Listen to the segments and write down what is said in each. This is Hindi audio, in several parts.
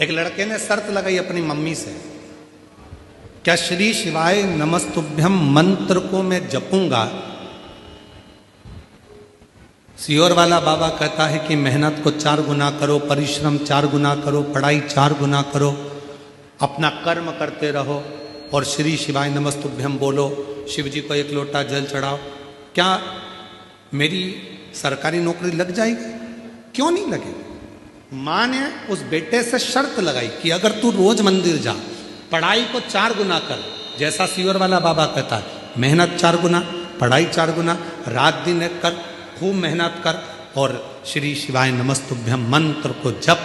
एक लड़के ने शर्त लगाई अपनी मम्मी से, क्या श्री शिवाय नमस्तुभ्यम मंत्र को मैं जपूंगा, सियोर वाला बाबा कहता है कि मेहनत को 4 गुना करो, परिश्रम 4 गुना करो, पढ़ाई 4 गुना करो, अपना कर्म करते रहो और श्री शिवाय नमस्तुभ्यम बोलो, शिव जी को 1 लोटा जल चढ़ाओ, क्या मेरी सरकारी नौकरी लग जाएगी? क्यों नहीं लगेगी? माँ ने उस बेटे से शर्त लगाई कि अगर तू रोज मंदिर जा, पढ़ाई को 4 गुना कर, जैसा सियोर वाला बाबा कहता है, मेहनत 4 गुना, पढ़ाई 4 गुना, रात दिन एक कर, खूब मेहनत कर और श्री शिवाय नमस्तुभ्यम मंत्र को जप,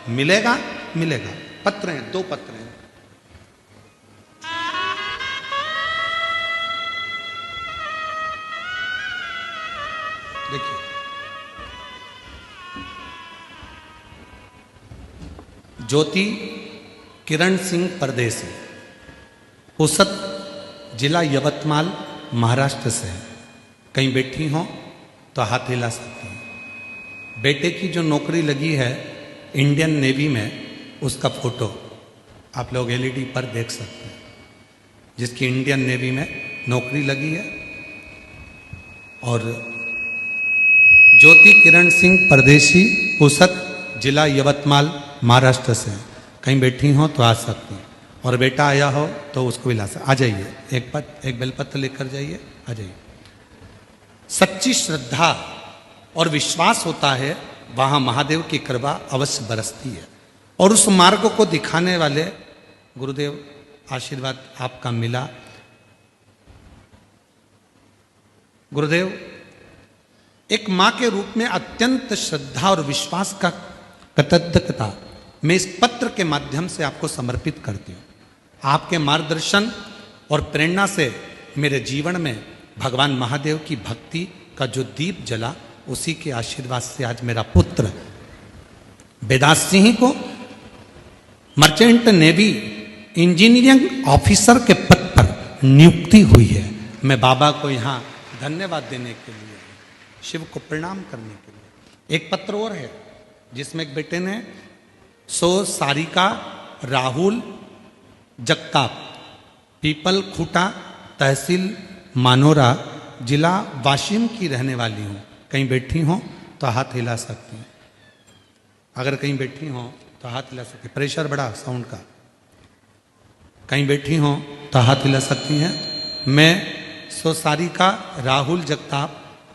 मिलेगा मिलेगा। पत्र हैं, 2 पत्र हैं। देखिए, ज्योति किरण सिंह परदेसी, पुसद जिला यवतमाल महाराष्ट्र से है। कहीं बैठी हो तो हाथ हिला सकती हैं। बेटे की जो नौकरी लगी है इंडियन नेवी में, उसका फोटो आप लोग एलईडी पर देख सकते हैं, जिसकी इंडियन नेवी में नौकरी लगी है। और ज्योति किरण सिंह परदेसी, पुसद जिला यवतमाल महाराष्ट्र से, कहीं बैठी हो तो आ सकती हैं। और बेटा आया हो तो उसको भी ला सकते, आ जाइए, एक बेलपत्र लेकर जाइए, आ जाइए। सच्ची श्रद्धा और विश्वास होता है वहां महादेव की कृपा अवश्य बरसती है। और उस मार्ग को दिखाने वाले गुरुदेव, आशीर्वाद आपका मिला। गुरुदेव, एक मां के रूप में अत्यंत श्रद्धा और विश्वास का कृतज्ञता मैं इस पत्र के माध्यम से आपको समर्पित करती हूँ। आपके मार्गदर्शन और प्रेरणा से मेरे जीवन में भगवान महादेव की भक्ति का जो दीप जला, उसी के आशीर्वाद से आज मेरा पुत्र वेदांत सिंह को मर्चेंट नेवी इंजीनियरिंग ऑफिसर के पद पर नियुक्ति हुई है। मैं बाबा को यहाँ धन्यवाद देने के लिए, शिव को प्रणाम करने के लिए। एक पत्र और है जिसमें एक बेटे ने सारिका राहुल जगताप, पीपल खूटा, तहसील मानोरा, जिला वाशिम की रहने वाली हूँ, कहीं बैठी हो तो हाथ हिला सकती हैं। अगर कहीं बैठी हो तो हाथ हिला सकती, प्रेशर बढ़ा साउंड का, कहीं बैठी हो तो हाथ हिला सकती हैं। मैं सारिका राहुल जगताप,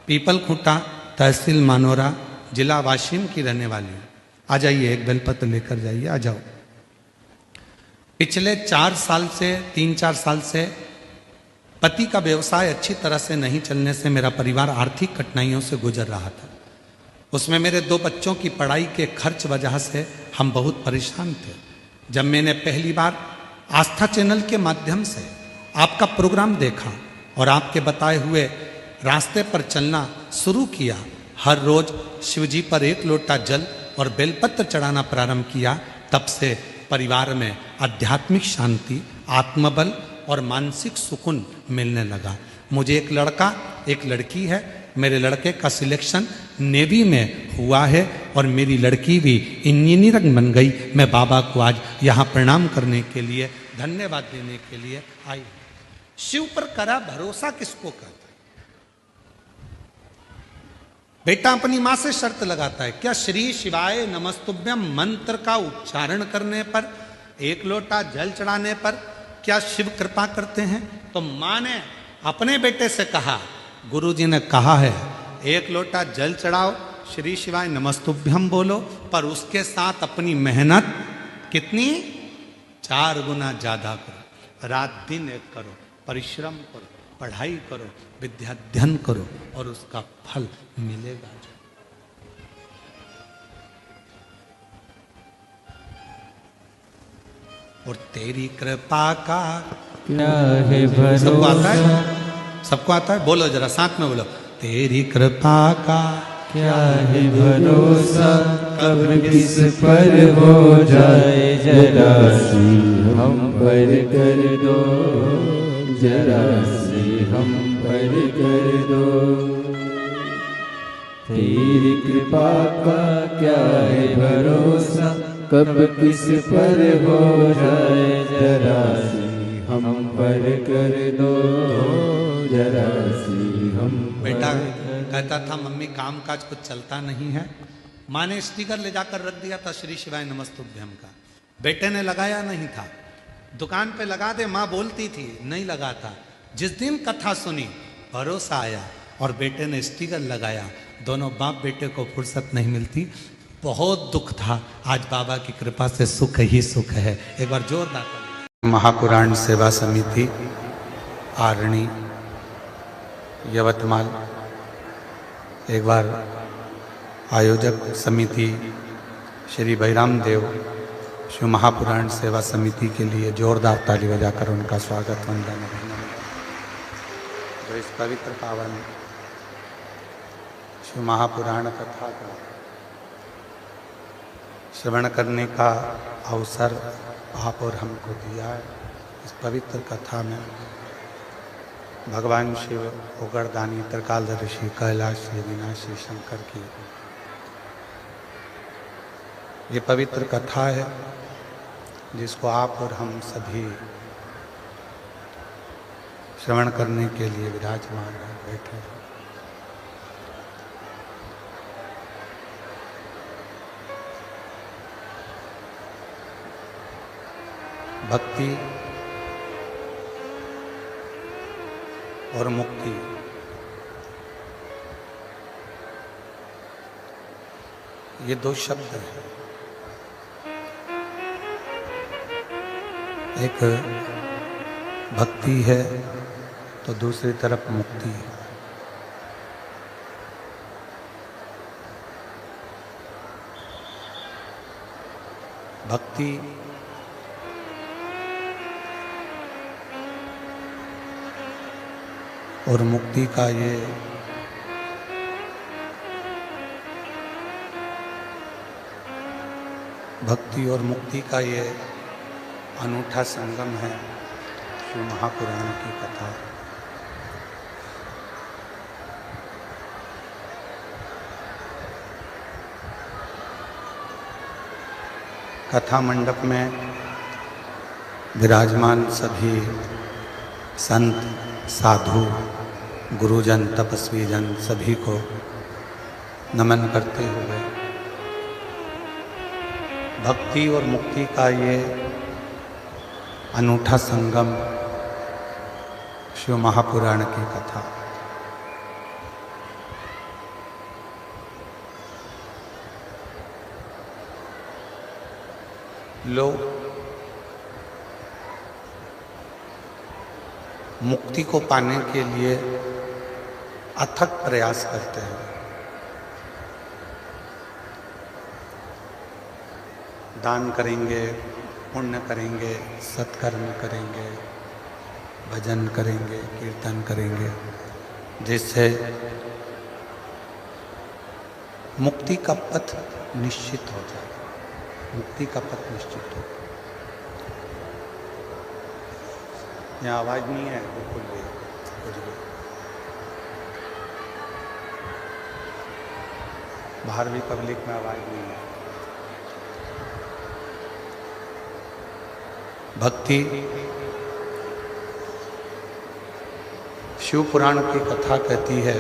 पीपल खूटा, तहसील मानोरा, जिला वाशिम की रहने वाली हूँ। आ जाइए, एक बेलपत्र लेकर जाइए, आ जाओ। पिछले 4 साल से 3-4 साल से पति का व्यवसाय अच्छी तरह से नहीं चलने से मेरा परिवार आर्थिक कठिनाइयों से गुजर रहा था। उसमें मेरे 2 बच्चों की पढ़ाई के खर्च वजह से हम बहुत परेशान थे। जब मैंने पहली बार आस्था चैनल के माध्यम से आपका प्रोग्राम देखा और आपके बताए हुए रास्ते पर चलना शुरू किया, हर रोज शिवजी पर 1 लोटा जल और बेलपत्र चढ़ाना प्रारंभ किया, तब से परिवार में आध्यात्मिक शांति, आत्मबल और मानसिक सुकून मिलने लगा। मुझे एक लड़का, एक लड़की है। मेरे लड़के का सिलेक्शन नेवी में हुआ है और मेरी लड़की भी इंजीनियर बन गई। मैं बाबा को आज यहाँ प्रणाम करने के लिए, धन्यवाद देने के लिए आई। शिव पर करा भरोसा किसको कहता है? बेटा अपनी मां से शर्त लगाता है, क्या श्री शिवाय नमस्तुभ्यम मंत्र का उच्चारण करने पर, 1 लोटा जल चढ़ाने पर क्या शिव कृपा करते हैं? तो मां ने अपने बेटे से कहा, गुरुजी ने कहा है 1 लोटा जल चढ़ाओ, श्री शिवाय नमस्तुभ्यम बोलो, पर उसके साथ अपनी मेहनत कितनी 4 गुना ज्यादा करो, रात दिन एक करो, परिश्रम करो, पढ़ाई करो, विद्या अध्ययन करो और उसका फल मिलेगा। और तेरी कृपा का क्या है भरोसा। सबको आता है? सबको आता है? बोलो जरा साथ में बोलो, तेरी कृपा का क्या है भरोसा, कब किस पर हो जाए, जरा सी हम पर कर दो, जरा सी हम पर कर दो। तेरी कृपा का क्या है भरोसा, कब किस पर हो जाए जरा सी हम पर कर दो, जरा सी हम बेटा कहता था मम्मी काम काज कुछ चलता नहीं है। माँ ने स्टिकर ले जाकर रख दिया था श्री शिवाय नमस्तुभ्यम का, बेटे ने लगाया नहीं था। दुकान पे लगा दे माँ बोलती थी, नहीं लगा था। जिस दिन कथा सुनी भरोसा आया और बेटे ने स्टिकर लगाया। दोनों बाप बेटे को फुर्सत नहीं मिलती, बहुत दुख था। आज बाबा की कृपा से सुख ही सुख है। एक बार जोरदार। महापुराण सेवा समिति आरणी यवतमाल, एक बार आयोजक समिति श्री बैराम देव शिव महापुराण सेवा समिति के लिए जोरदार ताली बजाकर उनका स्वागत वंदन जो इस पवित्र पावन शिव महापुराण कथा का श्रवण करने का अवसर आप और हमको दिया है। इस पवित्र कथा में भगवान शिव उगरदानी त्रिकालदर्शी कैलाश विनाशी शंकर की ये पवित्र कथा है जिसको आप और हम सभी श्रवण करने के लिए विराजमान हैं, बैठे हैं। भक्ति और मुक्ति ये दो शब्द हैं। एक भक्ति है तो दूसरी तरफ मुक्ति है। भक्ति और मुक्ति का ये भक्ति और मुक्ति का ये अनूठा संगम है शिव महापुराण की कथा। कथा मंडप में विराजमान सभी संत साधु गुरुजन तपस्वी जन सभी को नमन करते हुए भक्ति और मुक्ति का ये अनूठा संगम शिव महापुराण की कथा। लोग मुक्ति को पाने के लिए अथक प्रयास करते हैं। दान करेंगे, पुण्य करेंगे, सत्कर्म करेंगे, भजन करेंगे, कीर्तन करेंगे, जिससे मुक्ति का पथ निश्चित हो जाए। मुक्ति का पथ निश्चित हो। यहाँ आवाज नहीं है, बिल्कुल भी कुछ भी। बाहर भी पब्लिक में आवाज नहीं है। भक्ति शिव पुराण की कथा कहती है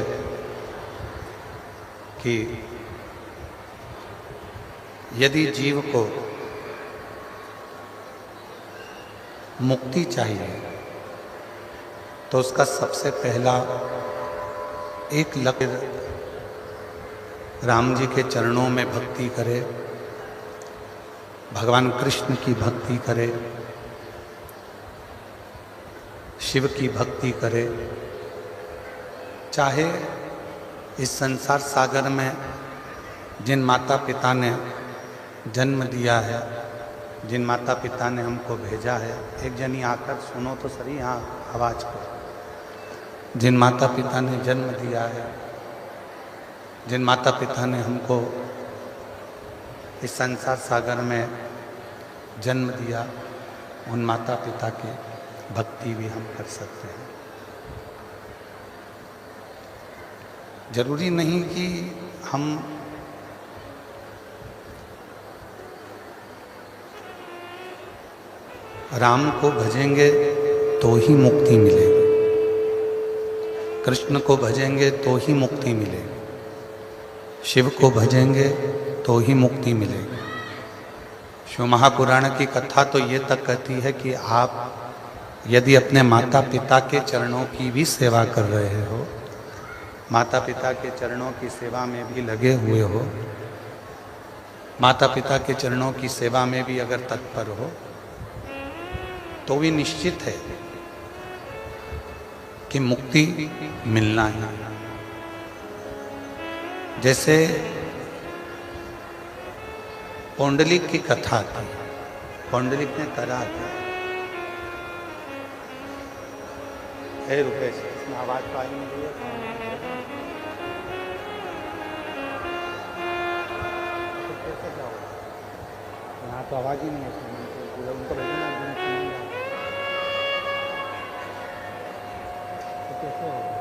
कि यदि जीव को मुक्ति चाहिए तो उसका सबसे पहला एक लक्ष्य राम जी के चरणों में भक्ति करे, भगवान कृष्ण की भक्ति करे, शिव की भक्ति करे। चाहे इस संसार सागर में जिन माता पिता ने जन्म दिया है, जिन माता पिता ने हमको भेजा है, एक जनी आकर सुनो तो सही यहाँ आवाज पर। जिन माता पिता ने जन्म दिया है, जिन माता पिता ने हमको इस संसार सागर में जन्म दिया, उन माता पिता की भक्ति भी हम कर सकते हैं। जरूरी नहीं कि हम राम को भजेंगे तो ही मुक्ति मिलेगी, कृष्ण को भजेंगे तो ही मुक्ति मिलेगी, शिव को भजेंगे तो ही मुक्ति मिलेगी। शिव महापुराण की कथा तो ये तक कहती है कि आप यदि अपने माता पिता के चरणों की भी सेवा कर रहे हो, माता पिता के चरणों की सेवा में भी लगे हुए हो, माता पिता के चरणों की सेवा में भी अगर तत्पर हो, तो भी निश्चित है कि मुक्ति मिलना है। जैसे पौंडलिक की कथा थी, पौंडलिक ने करा था। रुपेश, इसमें आवाज तो आई नहीं है। कैसे जाओ, यहाँ तो आवाज ही नहीं है, उनको भेजना तो कैसे होगा?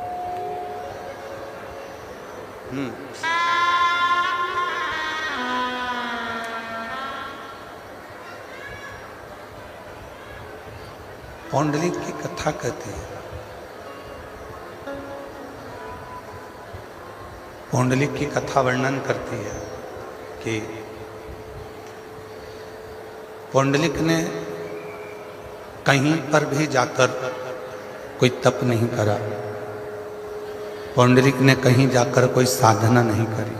पौंडलिक की कथा कहती है, पौंडलिक की कथा वर्णन करती है कि पौंडलिक ने कहीं पर भी जाकर कोई तप नहीं करा, पौंडलिक ने कहीं जाकर कोई साधना नहीं करी,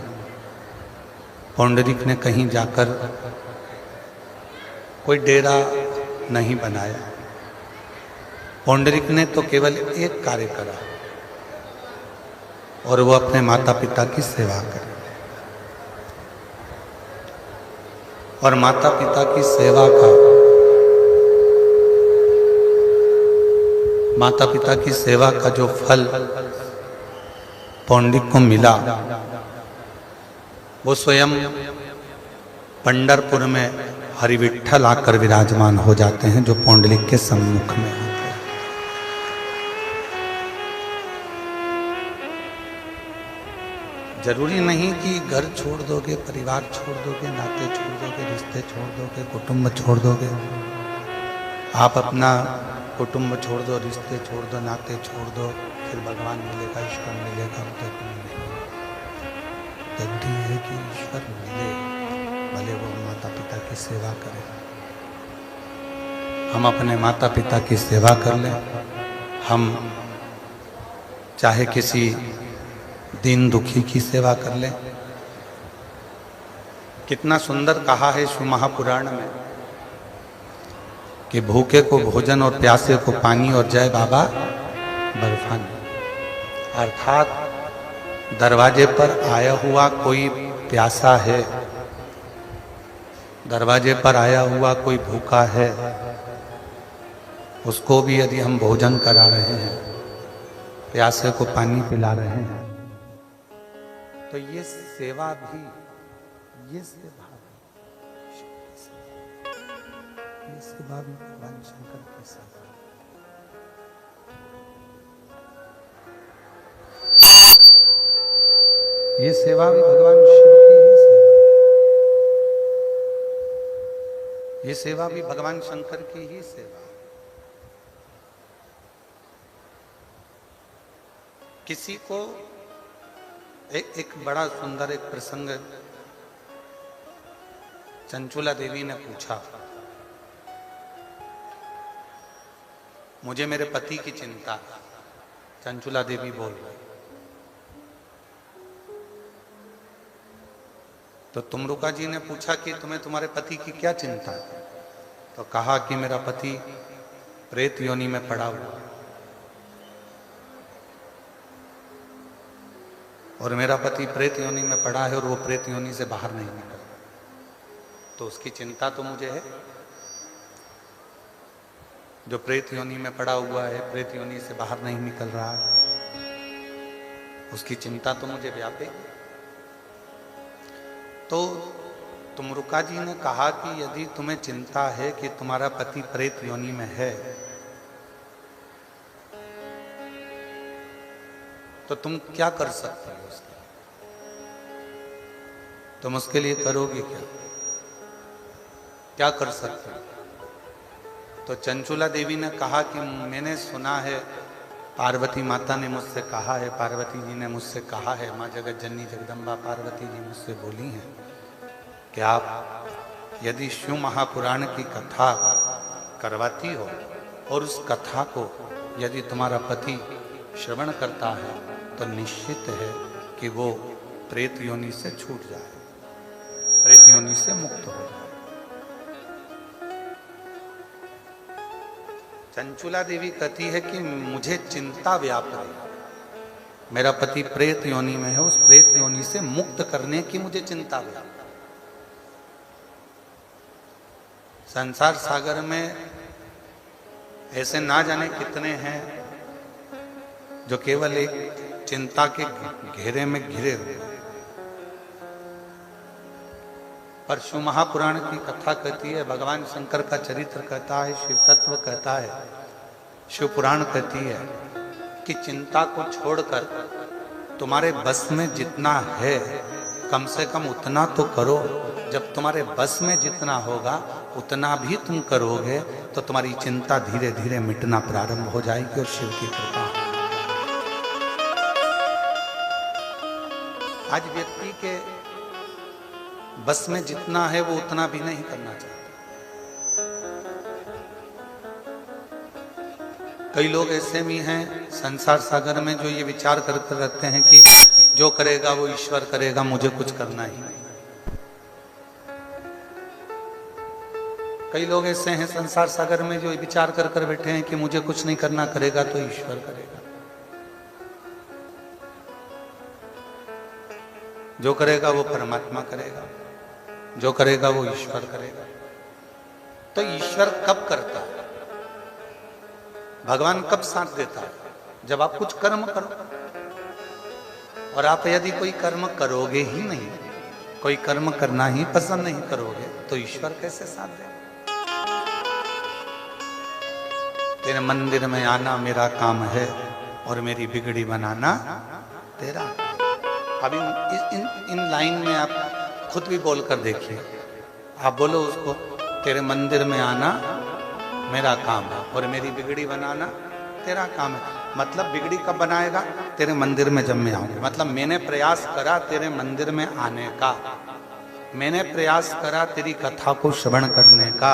पौंडलिक ने कहीं जाकर कोई डेरा नहीं बनाया। पौंडलिक ने तो केवल एक कार्य करा और वो अपने माता पिता की सेवा करे। और माता पिता की सेवा का, माता पिता की सेवा का जो फल पौंडलिक को मिला, वो स्वयं पंढरपुर में हरिविठ्ठल आकर विराजमान हो जाते हैं, जो पौंडलिक के सम्मुख में होते हैं। जरूरी नहीं कि घर छोड़ दोगे, परिवार छोड़ दोगे, नाते छोड़ दोगे, रिश्ते छोड़ दोगे, कुटुंब छोड़ दोगे। आप अपना कुटुंब छोड़ दो, रिश्ते छोड़ दो, नाते छोड़ दो, फिर भगवान मिलेगा, ईश्वर मिलेगा, जरूरी है कि ईश्वर मिले, भले वो माता पिता की सेवा करें। हम अपने माता पिता की सेवा कर लें, हम चाहे किसी दीन दुखी की सेवा कर लें। कितना सुंदर कहा है शिव महापुराण में कि भूखे को भोजन और प्यासे को पानी और जय बाबा बर्फानी। अर्थात दरवाजे पर आया हुआ कोई प्यासा है, दरवाजे पर आया हुआ कोई भूखा है, उसको भी यदि हम भोजन करा रहे हैं, प्यासे को पानी पिला रहे हैं, तो ये सेवा भी, ये सेवा भी भगवान शंकर की सेवा। ये सेवा भी भगवान शिव की ही सेवा, ये सेवा भी भगवान शंकर की ही सेवा। किसी को एक बड़ा सुंदर एक प्रसंग चंचुला देवी ने पूछा, मुझे मेरे पति की चिंता। चंचुला देवी बोल रही, तो तुमरुका जी ने पूछा कि तुम्हें तुम्हारे पति की क्या चिंता है? तो कहा कि मेरा पति प्रेत योनि में पड़ा हुआ और मेरा पति प्रेत योनि में पड़ा है और वो प्रेत योनि से बाहर नहीं निकल, तो उसकी चिंता तो मुझे है। जो प्रेत योनि में पड़ा हुआ है, प्रेत योनि से बाहर नहीं निकल रहा है, उसकी चिंता तो मुझे व्यापेगी। तो तुमरुका जी ने कहा कि यदि तुम्हें चिंता है कि तुम्हारा पति प्रेत योनि में है, तो तुम क्या कर सकते हो उसके लिए? तुम उसके लिए करोगे क्या? क्या कर सकते हो? तो चंचुला देवी ने कहा कि मैंने सुना है, पार्वती माता ने मुझसे कहा है, पार्वती जी ने मुझसे कहा है, माँ जगत जननी जगदम्बा पार्वती जी मुझसे बोली हैं कि आप यदि शिव महापुराण की कथा करवाती हो और उस कथा को यदि तुम्हारा पति श्रवण करता है तो निश्चित है कि वो प्रेत योनि से छूट जाए, प्रेत योनि से मुक्त हो जाए। चंचुला देवी कहती है कि मुझे चिंता व्याप्त है, मेरा पति प्रेत योनि में है, उस प्रेत योनि से मुक्त करने की मुझे चिंता व्याप्त। संसार सागर में ऐसे ना जाने कितने हैं जो केवल एक चिंता के घेरे में घिरे हुए। पर शिव महापुराण की कथा कहती है, भगवान शंकर का चरित्र कहता है, शिव तत्व कहता है, शिव पुराण कहती है कि चिंता को छोड़कर तुम्हारे बस में जितना है कम से कम उतना तो करो। जब तुम्हारे बस में जितना होगा उतना भी तुम करोगे तो तुम्हारी चिंता धीरे धीरे मिटना प्रारंभ हो जाएगी और शिव की कृपा। आज व्यक्ति के बस में जितना है वो उतना भी नहीं करना चाहता। कई लोग ऐसे भी हैं संसार सागर में जो ये विचार करते रहते हैं कि जो करेगा वो ईश्वर करेगा, मुझे कुछ करना ही नहीं। कई लोग ऐसे हैं संसार सागर में जो विचार कर कर बैठे हैं कि मुझे कुछ नहीं करना, करेगा तो ईश्वर करेगा। जो करेगा वो परमात्मा करेगा, जो करेगा वो ईश्वर करेगा। तो ईश्वर कब करता है, भगवान कब साथ देता है? जब आप कुछ कर्म करो। और आप यदि कोई कर्म करोगे ही नहीं, कोई कर्म करना ही पसंद नहीं करोगे तो ईश्वर कैसे साथ देगा? तेरे मंदिर में आना मेरा काम है और मेरी बिगड़ी बनाना तेरा। अभी इन लाइन में आप खुद भी बोलकर देखिए। आप बोलो उसको, तेरे मंदिर में आना मेरा काम है और मेरी बिगड़ी बनाना तेरा काम है। मतलब बिगड़ी कब बनाएगा? तेरे मंदिर में जब मैं आऊंगा। मतलब मैंने प्रयास करा तेरे मंदिर में आने का, मैंने प्रयास करा तेरी कथा को श्रवण करने का,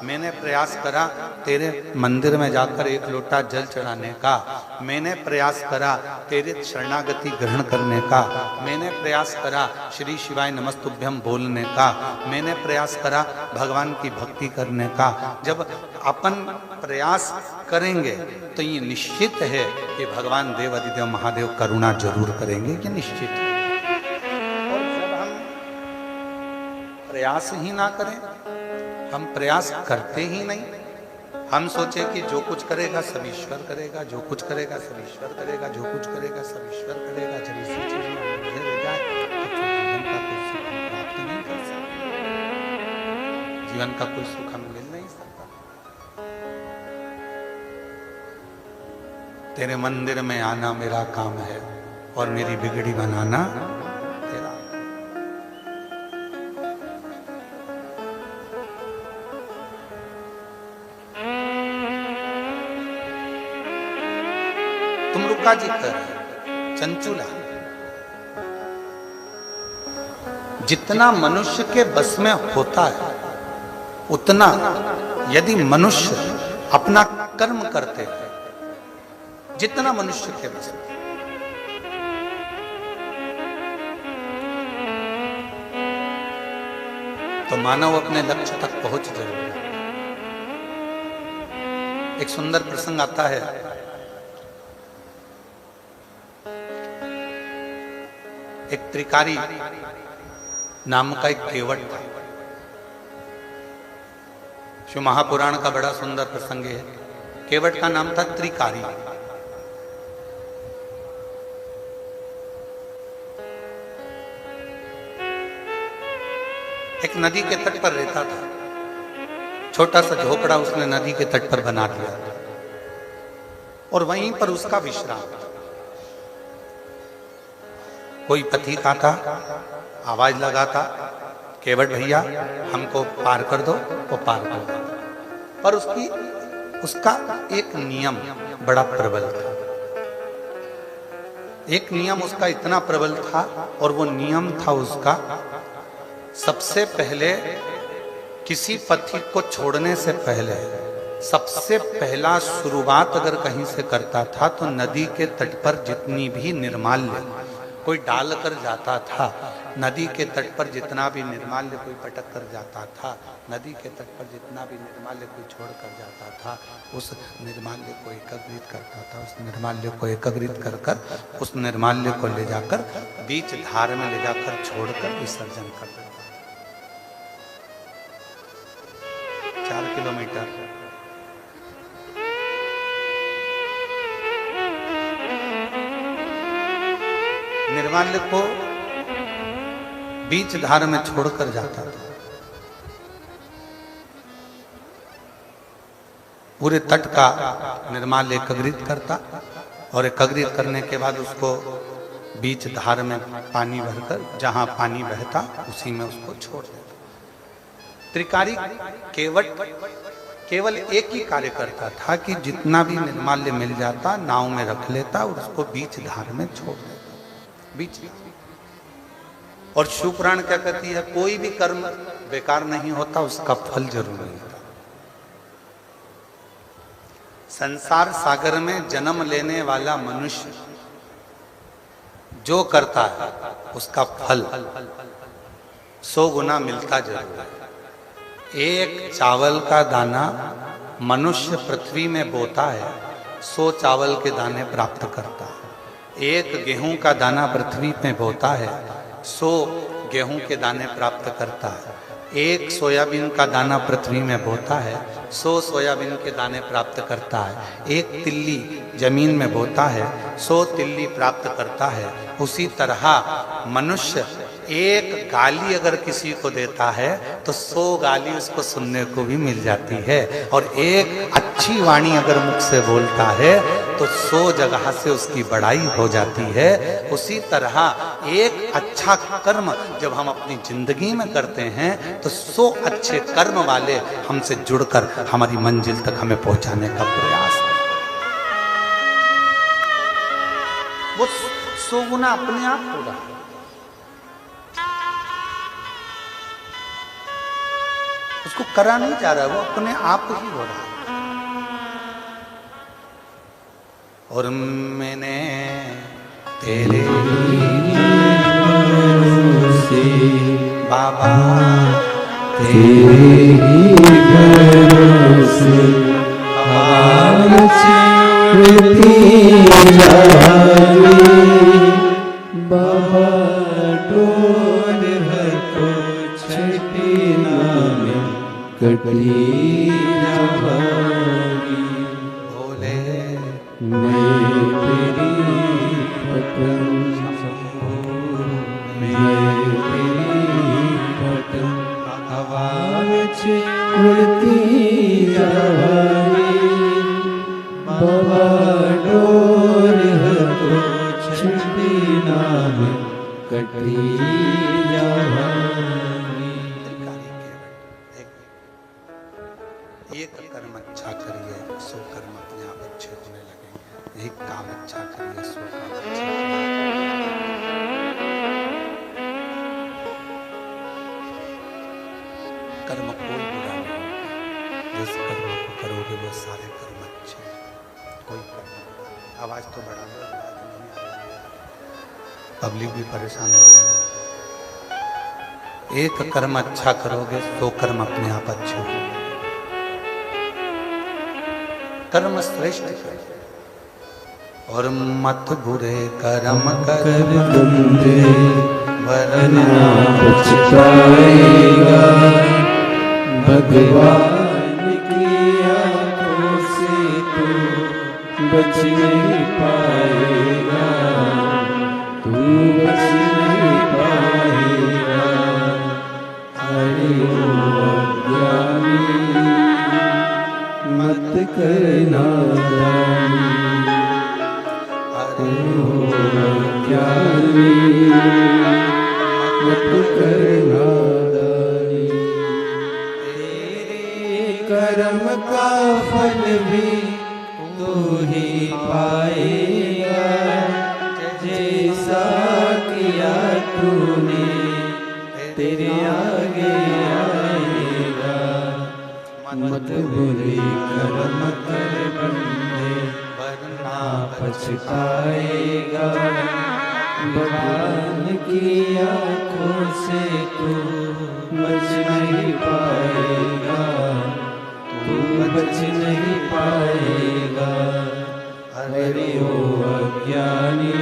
मैंने प्रयास करा तेरे मंदिर में जाकर एक लोटा जल चढ़ाने का, मैंने प्रयास करा तेरे शरणागति ग्रहण करने का, मैंने प्रयास करा श्री शिवाय नमस्तुभ्यम बोलने का, मैंने प्रयास करा भगवान की भक्ति करने का। जब अपन प्रयास करेंगे तो ये निश्चित है कि भगवान देव अधिदेव महादेव करुणा जरूर करेंगे, ये निश्चित है। प्रयास ही ना करें, हम प्रयास करते ही नहीं, हम सोचे कि जो कुछ करेगा सब ईश्वर करेगा, जो कुछ करेगा सब ईश्वर करेगा, जो कुछ करेगा सब ईश्वर करेगा। जब इसी चीज में मुझे हो जाए तो जीवन का कोई सुख हम प्राप्त नहीं कर सकते, जीवन का कोई सुख हमें मिल नहीं सकता। तेरे मंदिर में आना मेरा काम है और मेरी बिगड़ी बनाना तेरा। तुम रुका जी कर चंचुला, जितना मनुष्य के बस में होता है उतना यदि मनुष्य अपना कर्म करते हैं, जितना मनुष्य के बस में, तो मानव अपने लक्ष्य तक पहुंच जरूर है। एक सुंदर प्रसंग आता है, एक त्रिकारी नाम का एक केवट था। शिव महापुराण का बड़ा सुंदर प्रसंग है। केवट का नाम था त्रिकारी। एक नदी के तट पर रहता था, छोटा सा झोपड़ा उसने नदी के तट पर बना दिया और वहीं पर उसका विश्राम। कोई पथिक आता, आवाज लगाता, केवट भैया हमको पार कर दो, वो पार कर दो। पर उसका एक नियम बड़ा प्रबल था। एक नियम उसका इतना प्रबल था, और वो नियम था उसका, सबसे पहले किसी पथिक को छोड़ने से पहले सबसे पहला शुरुआत अगर कहीं से करता था तो नदी के तट पर जितनी भी निर्माल्य कोई डाल कर जाता था, नदी के तट पर जितना भी निर्माल्य कोई पटक कर जाता था, नदी के तट पर जितना भी निर्माल्य कोई छोड़ कर जाता था, उस निर्माल्य को एकत्रित करता था। उस निर्माल्य को एकत्रित कर कर उस निर्माल्य को ले जाकर बीच धार में ले जाकर छोड़कर विसर्जन कर देता। 4 किलोमीटर निर्माल्य को बीच धार में छोड़कर जाता था। पूरे तट का निर्माल्य एकत्रित करता, और एकत्रित करने के बाद उसको बीच धार में पानी भरकर जहां पानी बहता उसी में उसको छोड़ देता। त्रिकारी केवल एक ही कार्य करता था कि जितना भी निर्माल्य मिल जाता नाव में रख लेता और उसको बीच धार में छोड़ देता, बीच। और शिव पुराण क्या कहती है, कोई भी कर्म बेकार नहीं होता, उसका फल जरूर मिलता। संसार सागर में जन्म लेने वाला मनुष्य जो करता है उसका फल 100 गुना मिलता जरूर है। एक चावल का दाना मनुष्य पृथ्वी में बोता है, 100 चावल के दाने प्राप्त करता है। एक गेहूं का दाना पृथ्वी में बोता है, 100 गेहूं के दाने प्राप्त करता है। एक सोयाबीन का दाना पृथ्वी में बोता है, 100 सोयाबीन के दाने प्राप्त करता है। एक तिल्ली जमीन में बोता है, 100 तिल्ली प्राप्त करता है। उसी तरह मनुष्य एक गाली अगर किसी को देता है तो 100 गाली उसको सुनने को भी मिल जाती है, और एक अच्छी वाणी अगर मुख से बोलता है तो 100 जगह से उसकी बड़ाई हो जाती है। उसी तरह एक अच्छा कर्म जब हम अपनी जिंदगी में करते हैं तो 100 अच्छे कर्म वाले हमसे जुड़कर हमारी मंजिल तक हमें पहुंचाने का प्रयास है। वो 100 गुना अपने आप होगा। उसको करा नहीं जा रहा, वो अपने आप ही हो रहा है। और मैंने तेरे भरोसे बाबा, तेरे भरोसे बाबा डोर हको छठी नाम कटी जावागी। भोले मैं तेरी पतंग, मैं तेरी पतंग हवा में उड़ती जावागी। बाबा डोर हको छठी नाम कटी जावागी। एक कर्म अच्छा करिए 100 कर्म अपने आप अच्छे होने लगेंगे। एक काम अच्छा करिए 100 काम अच्छे कर्म कोई बुरा नहीं होगा। जिस कर्म को करोगे वो सारे कर्म अच्छे हैं, कोई कर्म। आवाज तो बढ़ा दो, पब्लिक भी परेशान हो रही है। एक कर्म अच्छा करोगे 100 कर्म अपने आप अच्छे होंगे। कर्म श्रेष्ठ कर और मत बुरे कर्म कर बंदे वरना पछताएगा। भगवान की आंखों से तू बच नहीं पाएगा, तू बच नहीं पाएगा। हरि ओम अज्ञानी मत करना दानी, हरि ओम अज्ञानी मत करना दानी। तेरे कर्म का फल भी तू ही पाएगा, जैसा किया तूने तेरे आगे आएगा। मत बुरे कर्म कर बंदे वरना पछताएगा। भगवान की आँखों से तू बच नहीं पाएगा, तू बच नहीं पाएगा। अरे ओ अज्ञानी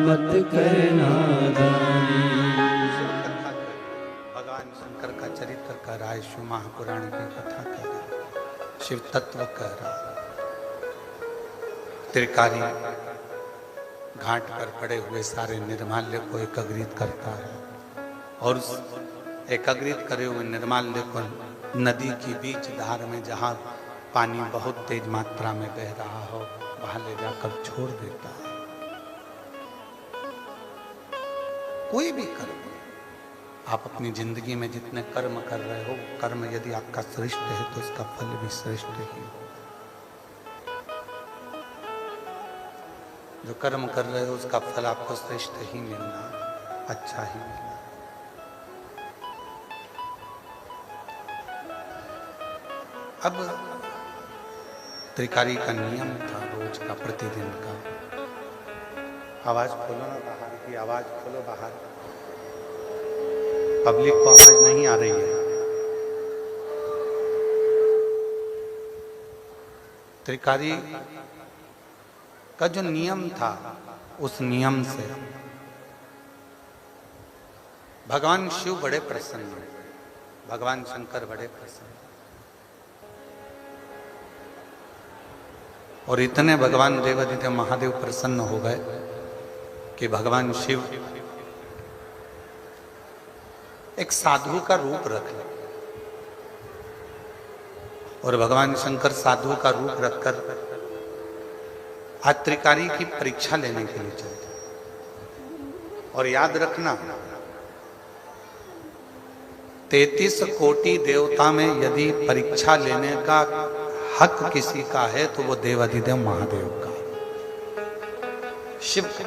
मत करना दानी। भगवान शंकर का चरित्र कह रहा है, शिव महापुराण की कथा कह रहा है, शिव तत्व कह रहा है। त्रिकारी घाट पर पड़े हुए सारे निर्माल्य को एकत्रित करता है और उस एकत्रित करे हुए निर्माल्य को नदी की बीच धार में जहाँ पानी बहुत तेज मात्रा में बह रहा हो वहां ले जाकर छोड़ देता है। कोई भी कर्म आप अपनी जिंदगी में जितने कर्म कर रहे हो, कर्म यदि आपका श्रेष्ठ है तो उसका फल भी श्रेष्ठ ही। जो कर्म कर रहे हो उसका फल आपको श्रेष्ठ ही मिलना, अच्छा ही मिलना। अब त्रिकारी का नियम था रोज का, प्रतिदिन का। आवाज खोलो ना बाहर की, आवाज खोलो बाहर, पब्लिक को आवाज नहीं आ रही है। त्रिकारी का जो नियम था उस नियम से भगवान शिव बड़े प्रसन्न हुए, भगवान शंकर बड़े प्रसन्न और इतने भगवान देवादिदेव महादेव प्रसन्न हो गए कि भगवान शिव एक साधु का रूप रख ले और भगवान शंकर साधु का रूप रखकर आज त्रिकारी की परीक्षा लेने के लिए चलते। और याद रखना 33 कोटि देवता में यदि परीक्षा लेने का हक किसी का है तो वो देवादिदेव महादेव का, शिव का।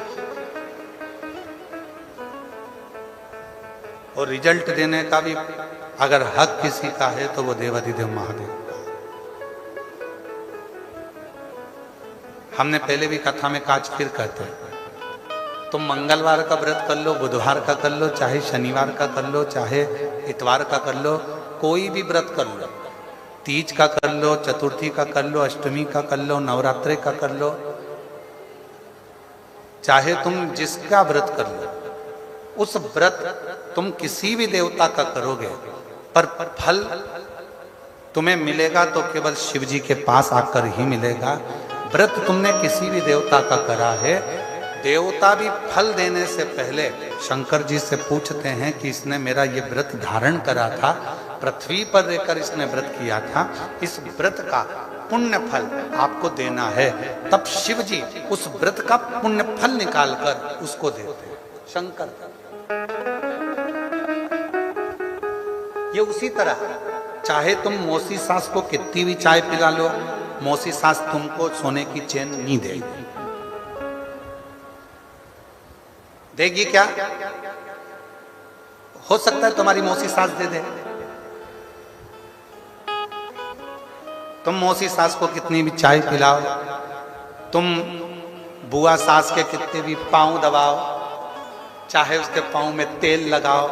और रिजल्ट देने का भी अगर हक किसी का है तो वो देवादिदेव महादेव का। हमने पहले भी कथा में काज फिर कहते हैं, तुम मंगलवार का व्रत कर लो, बुधवार का कर लो, चाहे शनिवार का कर लो, चाहे इतवार का कर लो, कोई भी व्रत कर लो, तीज का कर लो, चतुर्थी का कर लो, अष्टमी का कर लो, नवरात्रे का कर लो, चाहे तुम जिसका व्रत कर लो, उस व्रत तुम किसी भी देवता का करोगे पर फल तुम्हें मिलेगा तो केवल शिव जी के पास आकर ही मिलेगा। व्रत तुमने किसी भी देवता का करा है, देवता भी फल देने से पहले शंकर जी से पूछते हैं कि इसने मेरा ये व्रत धारण करा था, पृथ्वी पर रहकर इसने व्रत किया था, इस व्रत का पुण्य फल आपको देना है। तब शिव जी उस व्रत का पुण्य फल निकालकर उसको देते हैं, शंकर। ये उसी तरह चाहे तुम मौसी सास को कितनी भी चाय पिला लो, मौसी सास तुमको सोने की चेन नहीं देगी। देगी क्या? हो सकता है तुम्हारी मौसी सास दे दे। तुम मौसी सास को कितनी भी चाय पिलाओ, तुम बुआ सास के कितने भी पांव दबाओ, चाहे उसके पांव में तेल लगाओ,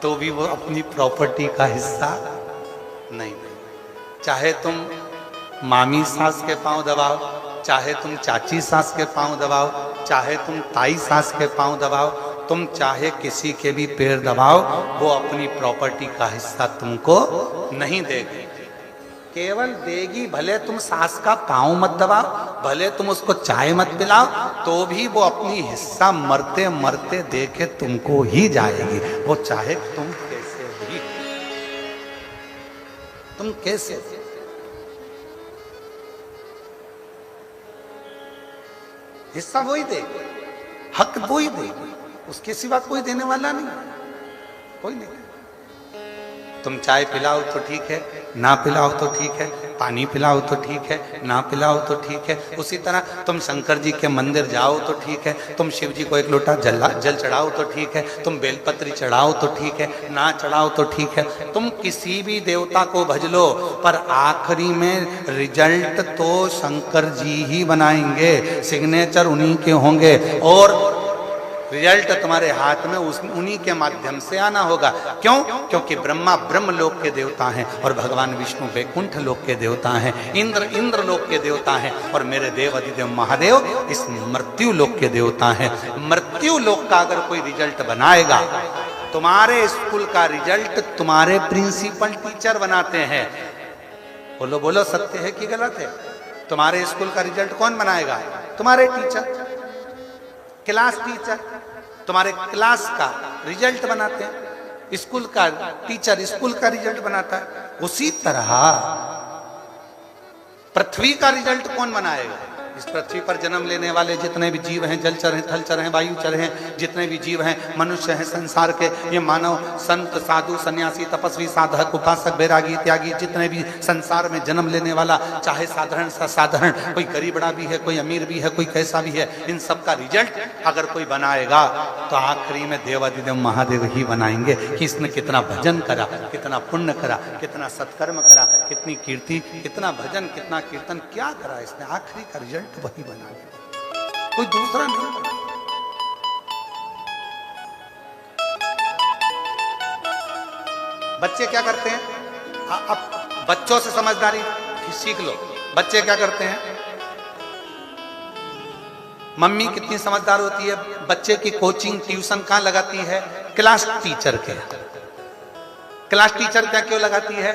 तो भी वो अपनी प्रॉपर्टी का हिस्सा नहीं। चाहे तुम मामी सास के पांव दबाओ, चाहे तुम चाची सास के पांव दबाओ, चाहे तुम ताई सास के पांव दबाओ, तुम चाहे किसी के भी पैर दबाओ, वो अपनी प्रॉपर्टी का हिस्सा तुमको नहीं देगी। केवल देगी, भले तुम सास का पांव मत दबाओ, भले तुम उसको चाय मत पिलाओ, तो भी वो अपनी हिस्सा मरते मरते देके तुमको ही जाएगी। वो चाहे तुम कैसे भी, तुम कैसे, हिस्सा वही देगी, हक वही देगी, उसके सिवा कोई देने वाला नहीं, कोई नहीं। तुम चाय पिलाओ तो ठीक है, ना पिलाओ तो ठीक है, पानी पिलाओ तो ठीक है, ना पिलाओ तो ठीक है। उसी तरह तुम शंकर जी के मंदिर जाओ तो ठीक है, तुम शिव जी को एक लोटा जल चढ़ाओ तो ठीक है, तुम बेलपत्री चढ़ाओ तो ठीक है, ना चढ़ाओ तो ठीक है, तुम किसी भी देवता को भज लो, पर आखिरी में रिजल्ट तो शंकर जी ही बनाएंगे, सिग्नेचर उन्हीं के होंगे और रिजल्ट तुम्हारे हाथ में उन्हीं के माध्यम से आना होगा। क्यों? क्योंकि ब्रह्मा ब्रह्म लोक के देवता हैं और भगवान विष्णु वैकुंठ लोक के देवता हैं, इंद्र लोक के देवता हैं और मेरे देव अधिदेव महादेव इस मृत्यु लोक के देवता हैं। मृत्यु लोक का अगर कोई रिजल्ट बनाएगा, तुम्हारे स्कूल का रिजल्ट तुम्हारे प्रिंसिपल टीचर बनाते हैं। बोलो बोलो, सत्य है कि गलत है? तुम्हारे स्कूल का रिजल्ट कौन बनाएगा? तुम्हारे टीचर, क्लास टीचर तुम्हारे क्लास का रिजल्ट बनाते हैं, स्कूल का टीचर स्कूल का रिजल्ट बनाता है। उसी तरह पृथ्वी का रिजल्ट कौन बनाएगा? इस पृथ्वी पर जन्म लेने वाले जितने भी जीव हैं, जलचर हैं, थलचर हैं, वायुचर हैं, जितने भी जीव हैं, मनुष्य हैं, संसार के ये मानव, संत, साधु, सन्यासी, तपस्वी, साधक, उपासक, बैरागी, त्यागी, जितने भी संसार में जन्म लेने वाला, चाहे साधारण सा साधारण, कोई गरीब बड़ा भी है, कोई अमीर भी है, कोई कैसा भी है, इन सब का रिजल्ट अगर कोई बनाएगा तो आखिरी में देवाधिदेव महादेव ही बनाएंगे कि इसने कितना भजन करा, कितना पुण्य करा, कितना सत्कर्म करा, कितनी कीर्ति, कितना भजन, कितना कीर्तन, क्या करा इसने। आखिरी का रिजल्ट वही बना, कोई दूसरा नहीं बना। बच्चे क्या करते हैं? अब बच्चों से समझदारी सीख लो। बच्चे क्या करते हैं? मम्मी कितनी समझदार होती है, बच्चे की कोचिंग ट्यूशन कहां लगाती है? क्लास टीचर के। क्लास टीचर क्या क्यों लगाती है?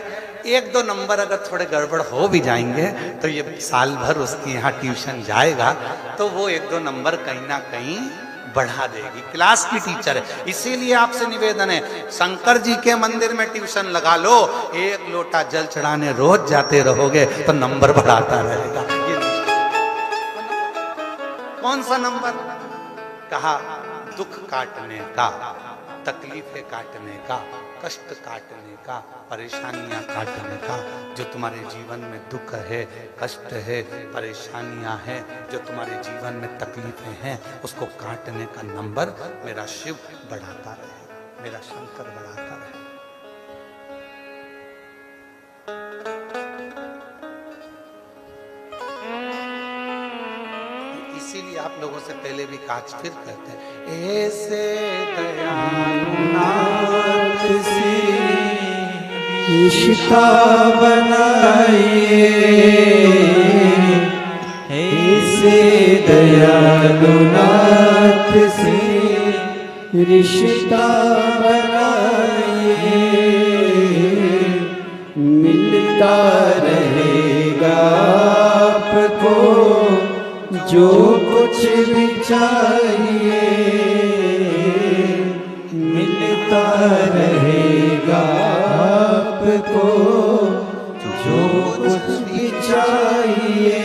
एक दो नंबर अगर थोड़े गड़बड़ हो भी जाएंगे तो ये साल भर उसके यहाँ ट्यूशन जाएगा तो वो एक दो नंबर कहीं ना कहीं बढ़ा देगी। क्लास की टीचर है। इसीलिए आपसे निवेदन है, शंकर जी के मंदिर में ट्यूशन लगा लो, एक लोटा जल चढ़ाने रोज जाते रहोगे तो नंबर बढ़ाता रहेगा। ये कौन सा नंबर? कहा दुख काटने का, तकलीफें काटने का, कष्ट काटने का, परेशानियां काटने का। जो तुम्हारे जीवन में दुख है, कष्ट है, परेशानियां हैं, जो तुम्हारे जीवन में तकलीफें हैं, उसको काटने का नंबर मेरा शिव बढ़ाता रहे, मेरा शंकर बढ़ाता रहे। इसीलिए आप लोगों से पहले भी काज फिर कहते हैं, ऐसे दयालुनाथ से रिश्ता बनाइए, ऐसे दयालुनाथ से रिश्ता बनाइए, मिलता रहेगा आपको जो कुछ भी चाहिए, मिलता रहेगा आपको जो कुछ भी चाहिए।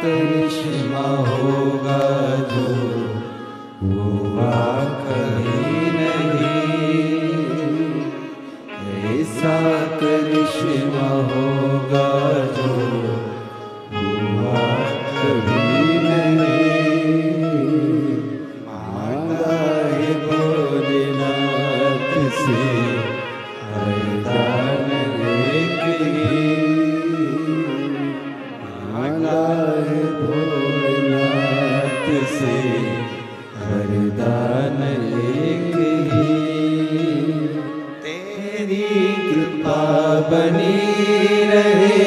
करिश्मा होगा जो हुआ कभी नहीं, ऐसा करिश्मा होगा जो हुआ कभी नहीं। मांगा है भोलेनाथ से वरदान एक ही, मांगा है भोलेनाथ से वरदान एक ही। तेरी कृपा बनी रहे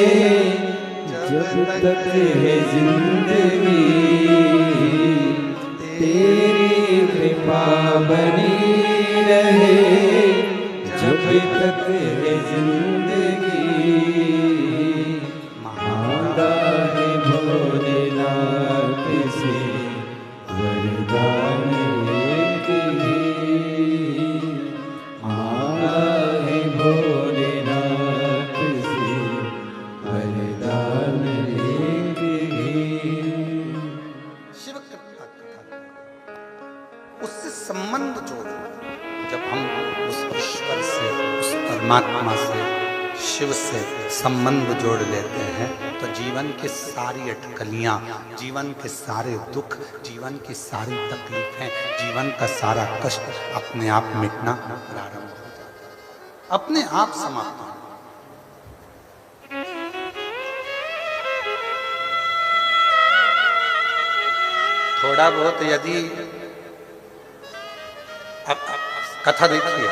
जब तक है जिंदगी, तेरी कृपा बनी रहे जब तक है जिंदगी। मांगा है भोलेनाथ से वरदान एक ही, मांगा है भोलेनाथ से वरदान एक ही। शिव कृपा कथा उससे संबंध जोड़ो। जब हम परमात्मा से, शिव से संबंध जोड़ लेते हैं तो जीवन की सारी अटकलियां, जीवन के सारे दुख, जीवन की सारी तकलीफें, जीवन का सारा कष्ट अपने आप मिटना प्रारंभ हो जाता है, अपने आप समाप्त हो। थोड़ा बहुत यदि अब कथा देखिए,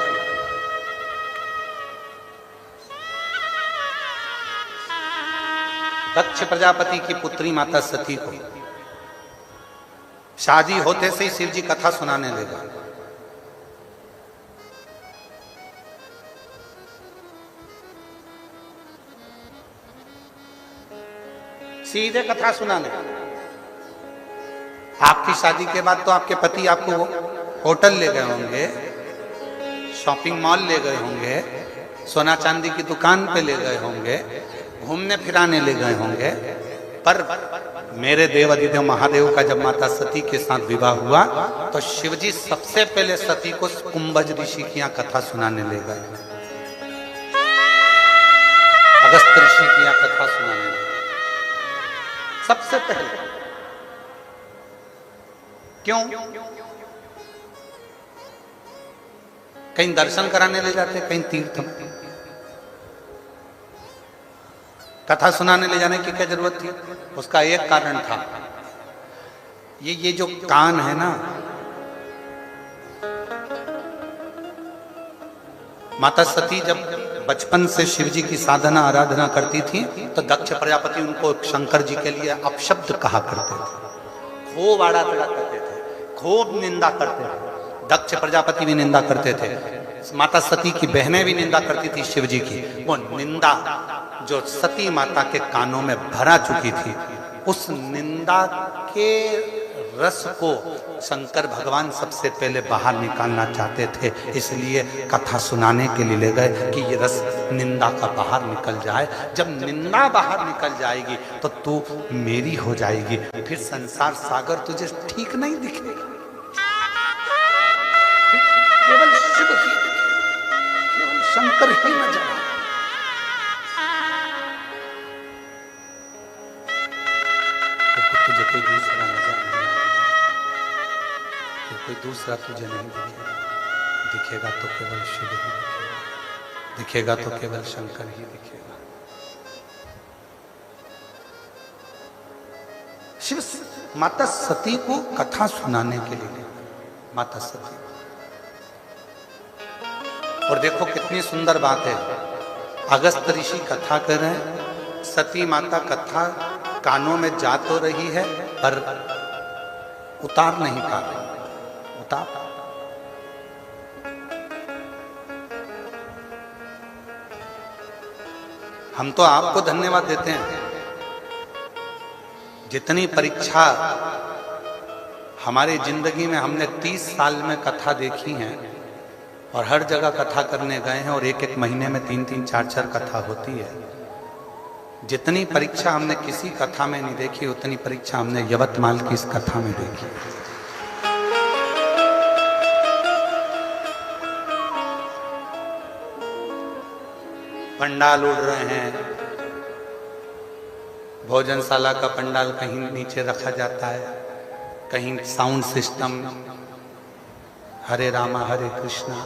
दक्ष प्रजापति की पुत्री माता सती को शादी होते से ही शिव जी कथा सुनाने लगा। सीधे कथा सुनाने। आपकी शादी के बाद तो आपके पति आपको होटल ले गए होंगे, शॉपिंग मॉल ले गए होंगे, सोना चांदी की दुकान पे ले गए होंगे, घूमने फिराने ले गए होंगे, पर मेरे देवाधिदेव महादेव का जब माता सती के साथ विवाह हुआ तो शिवजी सबसे पहले सती को कुंभज ऋषि की यहाँ कथा सुनाने ले गए। अगस्त ऋषि की यहाँ कथा सुनाने ले गए सबसे पहले। क्यों? कहीं दर्शन कराने ले जाते, कहीं तीर्थ में। कथा सुनाने ले जाने की क्या जरूरत थी? उसका एक कारण था, ये जो कान है ना, माता सती जब बचपन से शिव जी की साधना आराधना करती थी तो दक्ष प्रजापति उनको शंकर जी के लिए अपशब्द कहा करते थे, खूब आड़ा तड़ा करते थे, खूब निंदा करते थे। दक्ष प्रजापति भी निंदा करते थे, माता सती की बहनें भी निंदा करती थी शिव जी की। वो निंदा जो सती माता के कानों में भरा चुकी थी, उस निंदा के रस को शंकर भगवान सबसे पहले बाहर निकालना चाहते थे, इसलिए कथा सुनाने के लिए ले गए कि ये रस निंदा का बाहर निकल जाए। जब निंदा बाहर निकल जाएगी तो तू मेरी हो जाएगी, फिर संसार सागर तुझे ठीक नहीं दिखेगा, केवल शिव ही, केवल शंकर ही नजर आए। तुझे कोई दूसरा नजर नहीं आएगा, कोई दूसरा तुझे नहीं दिखेगा, दिखेगा तो केवल शिव ही दिखेगा, दिखेगा तो केवल शंकर ही दिखेगा। शिव माता सती को कथा सुनाने के लिए, माता सती। और देखो कितनी सुंदर बात है, अगस्त ऋषि कथा कर रहे हैं, सती माता कथा कानों में जा तो रही है पर उतार नहीं पा रही। उतार हम तो आपको धन्यवाद देते हैं, जितनी परीक्षा हमारी जिंदगी में हमने 30 साल में कथा देखी है और हर जगह कथा करने गए हैं और एक एक महीने में 3-3, 4-4 कथा होती है। जितनी परीक्षा हमने किसी कथा में नहीं देखी, उतनी परीक्षा हमने यवतमाल की इस कथा में देखी। पंडाल उड़ रहे हैं, भोजनशाला का पंडाल कहीं नीचे रखा जाता है, कहीं साउंड सिस्टम, हरे रामा हरे कृष्णा।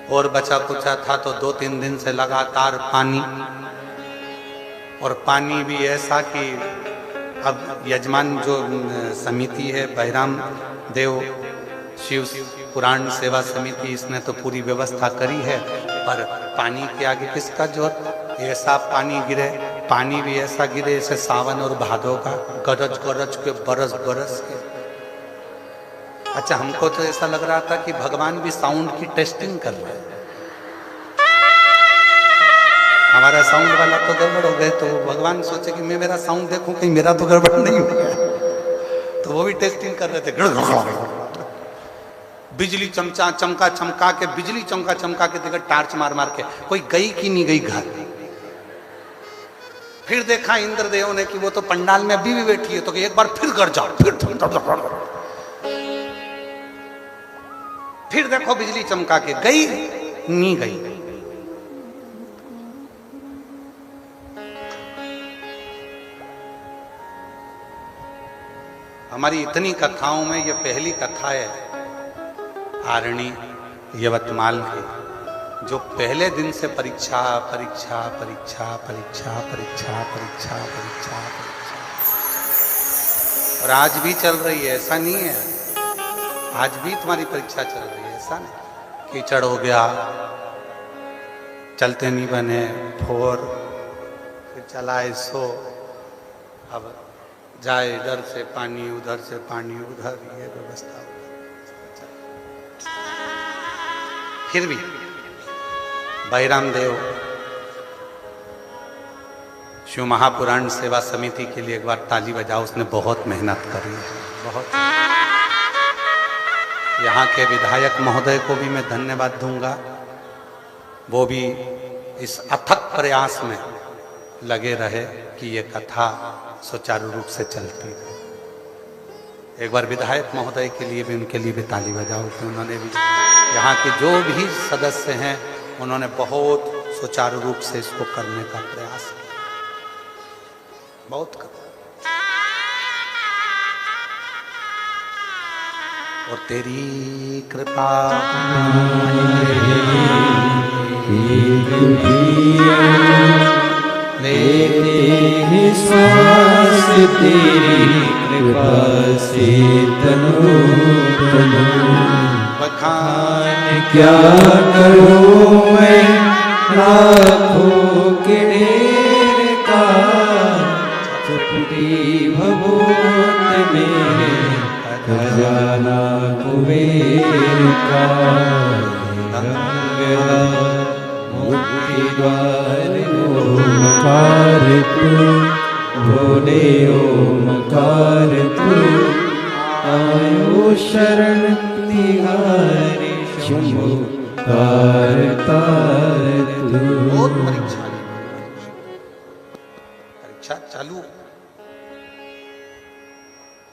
और बचा कुचा था तो 2-3 दिन से लगातार पानी, और पानी भी ऐसा कि अब यजमान जो समिति है, बहिराम देव शिव पुराण सेवा समिति, इसने तो पूरी व्यवस्था करी है, पर पानी के आगे किसका जोर। ऐसा पानी गिरे, पानी भी ऐसा गिरे जैसे सावन और भादों का, गरज गरज के, बरस बरस के। अच्छा, हमको तो ऐसा लग रहा था कि भगवान भी साउंड की टेस्टिंग कर रहे हैं। हमारा साउंड वाला तो गड़बड़ हो गए, तो भगवान सोचे कि मैं मेरा साउंड देखूं कहीं मेरा तो गड़बड़ नहीं हो गया, तो वो भी टेस्टिंग कर रहे थे। बिजली चमका के, बिजली चमका के देखा, टार्च मार मार के, कोई गई कि नहीं गई घर। फिर देखा इंद्रदेव ने कि वो तो पंडाल में अभी भी बैठी है, तो एक बार फिर कर जाओ, फिर फिर देखो बिजली चमका के गई नहीं गई। हमारी इतनी कथाओं में ये पहली कथा है आरणी यवतमाल की, जो पहले दिन से परीक्षा परीक्षा परीक्षा परीक्षा परीक्षा परीक्षा परीक्षा परीक्षा, और आज भी चल रही है। ऐसा नहीं है, आज भी तुम्हारी परीक्षा चल रही है, ऐसा नहीं। कीचड़ हो गया, चलते नहीं बने, फोर, फिर चलाए सो, अब जाए इधर से पानी उधर से पानी उधर, ये व्यवस्था। फिर भी बहिराम देव शिव महापुराण सेवा समिति के लिए एक बार ताली बजाओ। उसने बहुत मेहनत करी है, बहुत। यहाँ के विधायक महोदय को भी मैं धन्यवाद दूंगा, वो भी इस अथक प्रयास में लगे रहे कि ये कथा सुचारू रूप से चलती है। एक बार विधायक महोदय के लिए भी, उनके लिए भी ताली बजाओ कि उन्होंने भी, यहाँ के जो भी सदस्य हैं उन्होंने बहुत सुचारू रूप से इसको करने का प्रयास किया, बहुत कर। और तेरी कृपा लेते हैं श्वास तेरी कृपा से तनो तनो। बखान क्या करूं मैं लाखों के ढेर का, चुपटी भभूत में खजाना कुबेर का। मुक्ति द्वार ओमकार तू, भोले ओमकार तू, आयो शरण तिहारी शंभु तार तार तू। बहुत परीक्षा चालू।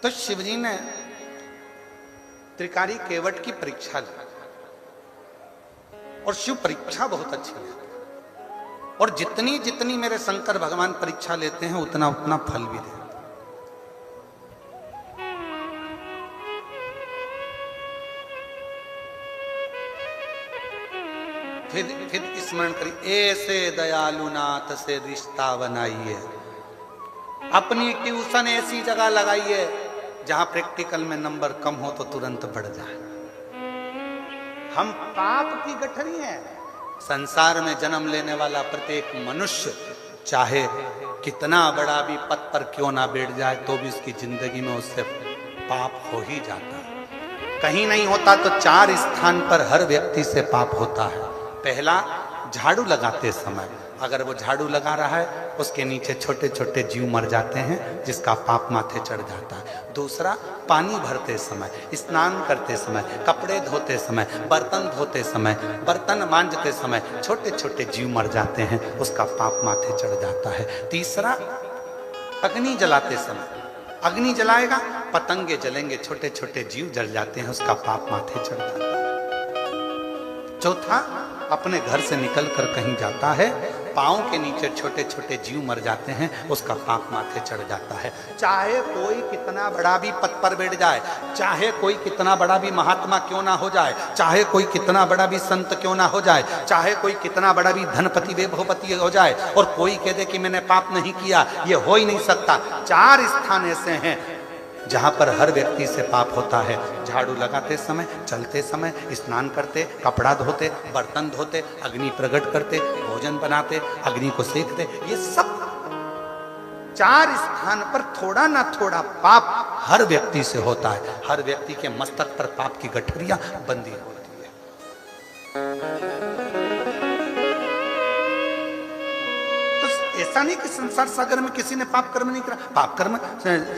तो शिवजी ने त्रिकारी केवट की परीक्षा ली, और शिव परीक्षा बहुत अच्छी लेते हैं, और जितनी जितनी मेरे शंकर भगवान परीक्षा लेते हैं उतना उतना फल भी देते हैं। फिर स्मरण करिए, ऐसे दयालु नाथ से रिश्ता बनाइए, अपनी ट्यूशन ऐसी जगह लगाइए जहां प्रैक्टिकल में नंबर कम हो तो तुरंत बढ़ जाए। हम पाप की गठरी हैं। संसार में जन्म लेने वाला प्रत्येक मनुष्य चाहे कितना बड़ा भी पद पर क्यों ना बैठ जाए तो भी उसकी जिंदगी में उससे पाप हो ही जाता है। कहीं नहीं होता तो 4 स्थान पर हर व्यक्ति से पाप होता है। पहला, झाड़ू लगाते समय, अगर वो झाड़ू लगा रहा है उसके नीचे छोटे छोटे जीव मर जाते हैं जिसका पाप माथे चढ़ जाता है। दूसरा, पानी भरते समय, स्नान करते समय, कपड़े धोते समय, बर्तन धोते समय, बर्तन मांजते समय छोटे छोटे जीव मर जाते हैं, उसका पाप माथे चढ़ जाता है। तीसरा, अग्नि जलाते समय, अग्नि जलाएगा पतंगे जलेंगे, छोटे छोटे जीव जल जाते हैं, उसका पाप माथे चढ़ जाता है। चौथा, अपने घर से निकलकर कहीं जाता है, पांव के नीचे छोटे छोटे जीव मर जाते हैं, उसका पाप माथे चढ़ जाता है। चाहे कोई कितना बड़ा भी पद पर बैठ जाए, चाहे कोई कितना बड़ा भी महात्मा क्यों ना हो जाए, चाहे कोई कितना बड़ा भी संत क्यों ना हो जाए, चाहे कोई कितना बड़ा भी धनपति वैभवपति हो जाए, और कोई कह दे कि मैंने पाप नहीं किया, ये हो ही नहीं सकता। 4 स्थान ऐसे हैं जहां पर हर व्यक्ति से पाप होता है। झाड़ू लगाते समय, चलते समय, स्नान करते, कपड़ा धोते, बर्तन धोते, अग्नि प्रकट करते, भोजन बनाते, अग्नि को सेकते, ये सब 4 स्थान पर थोड़ा ना थोड़ा पाप हर व्यक्ति से होता है। हर व्यक्ति के मस्तक पर पाप की गठरियां बंधी होती है। तो ऐसा नहीं कि संसार सागर में किसी ने पाप कर्म नहीं करा। पाप कर्म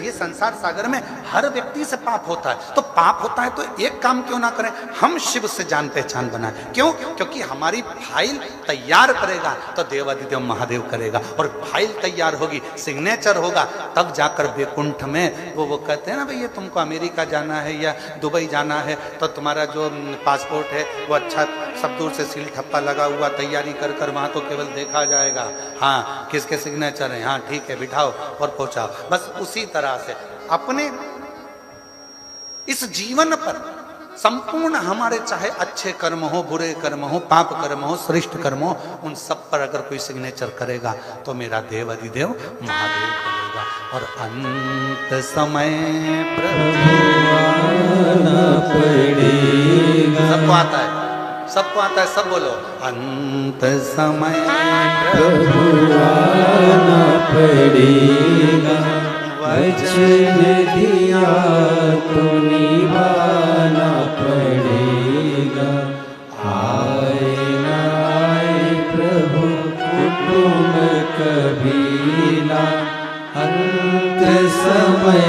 ये संसार सागर में हर व्यक्ति से पाप होता है। तो पाप होता है तो एक काम क्यों ना करें, हम शिव से जान पहचान बनाए। क्यों? क्योंकि हमारी फाइल तैयार करेगा तो देवादिदेव महादेव करेगा, और फाइल तैयार होगी, सिग्नेचर होगा, तब जाकर वैकुंठ में वो कहते हैं ना भैया तुमको अमेरिका जाना है या दुबई जाना है तो तुम्हारा जो पासपोर्ट है वो अच्छा सब दूर से सील ठप्पा लगा हुआ तैयारी कर कर वहां तो केवल देखा जाएगा, हाँ किसके सिग्नेचर है, हाँ ठीक है बिठाओ और पहुंचाओ। बस उसी तरह से अपने इस जीवन पर संपूर्ण हमारे चाहे अच्छे कर्म हो, बुरे कर्म हो, पाप कर्म हो, श्रेष्ठ कर्म हो, उन सब पर अगर कोई सिग्नेचर करेगा तो मेरा देव अधिदेव महादेव करेगा। और अंत समय प्रभु आना पड़ेगा। सबको आता है, सबको आता है, सब बोलो अंत समय प्रभु आना पड़ेगा, वचन दिया तो निभाना पड़ेगा। आए न आए प्रभु कुटुंब कबीला, अंत समय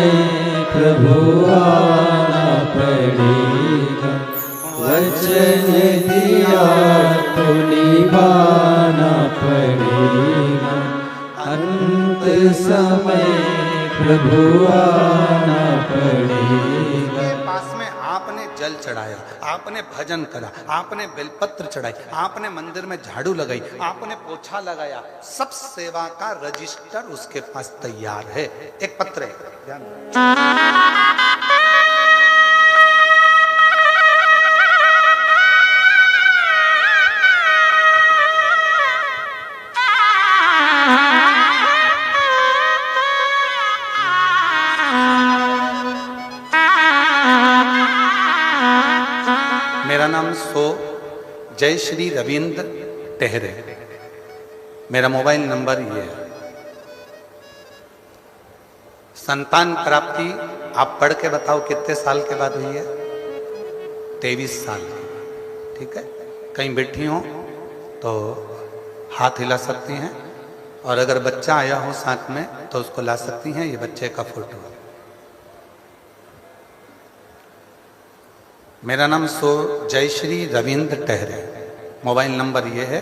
प्रभु आना पड़ेगा। वचन दिया तो निभाना पड़ेगा, अंत समय प्रभु आना पड़ेगा। पास में आपने जल चढ़ाया, आपने भजन करा, आपने बेलपत्र चढ़ाई, आपने मंदिर में झाड़ू लगाई, आपने पोछा लगाया, सब सेवा का रजिस्टर उसके पास तैयार है। एक पत्र है, ध्यान मेरा नाम सो जय श्री रविंद्र टेहरे, मेरा मोबाइल नंबर ये है। संतान प्राप्ति आप पढ़ के बताओ कितने साल के बाद हुई है? 23 साल की। ठीक है, कहीं बैठी हो तो हाथ हिला सकती हैं, और अगर बच्चा आया हो साथ में तो उसको ला सकती हैं। ये बच्चे का फोटो है। मेरा नाम सो जय श्री रविंद्र टेहरे, मोबाइल नंबर ये है।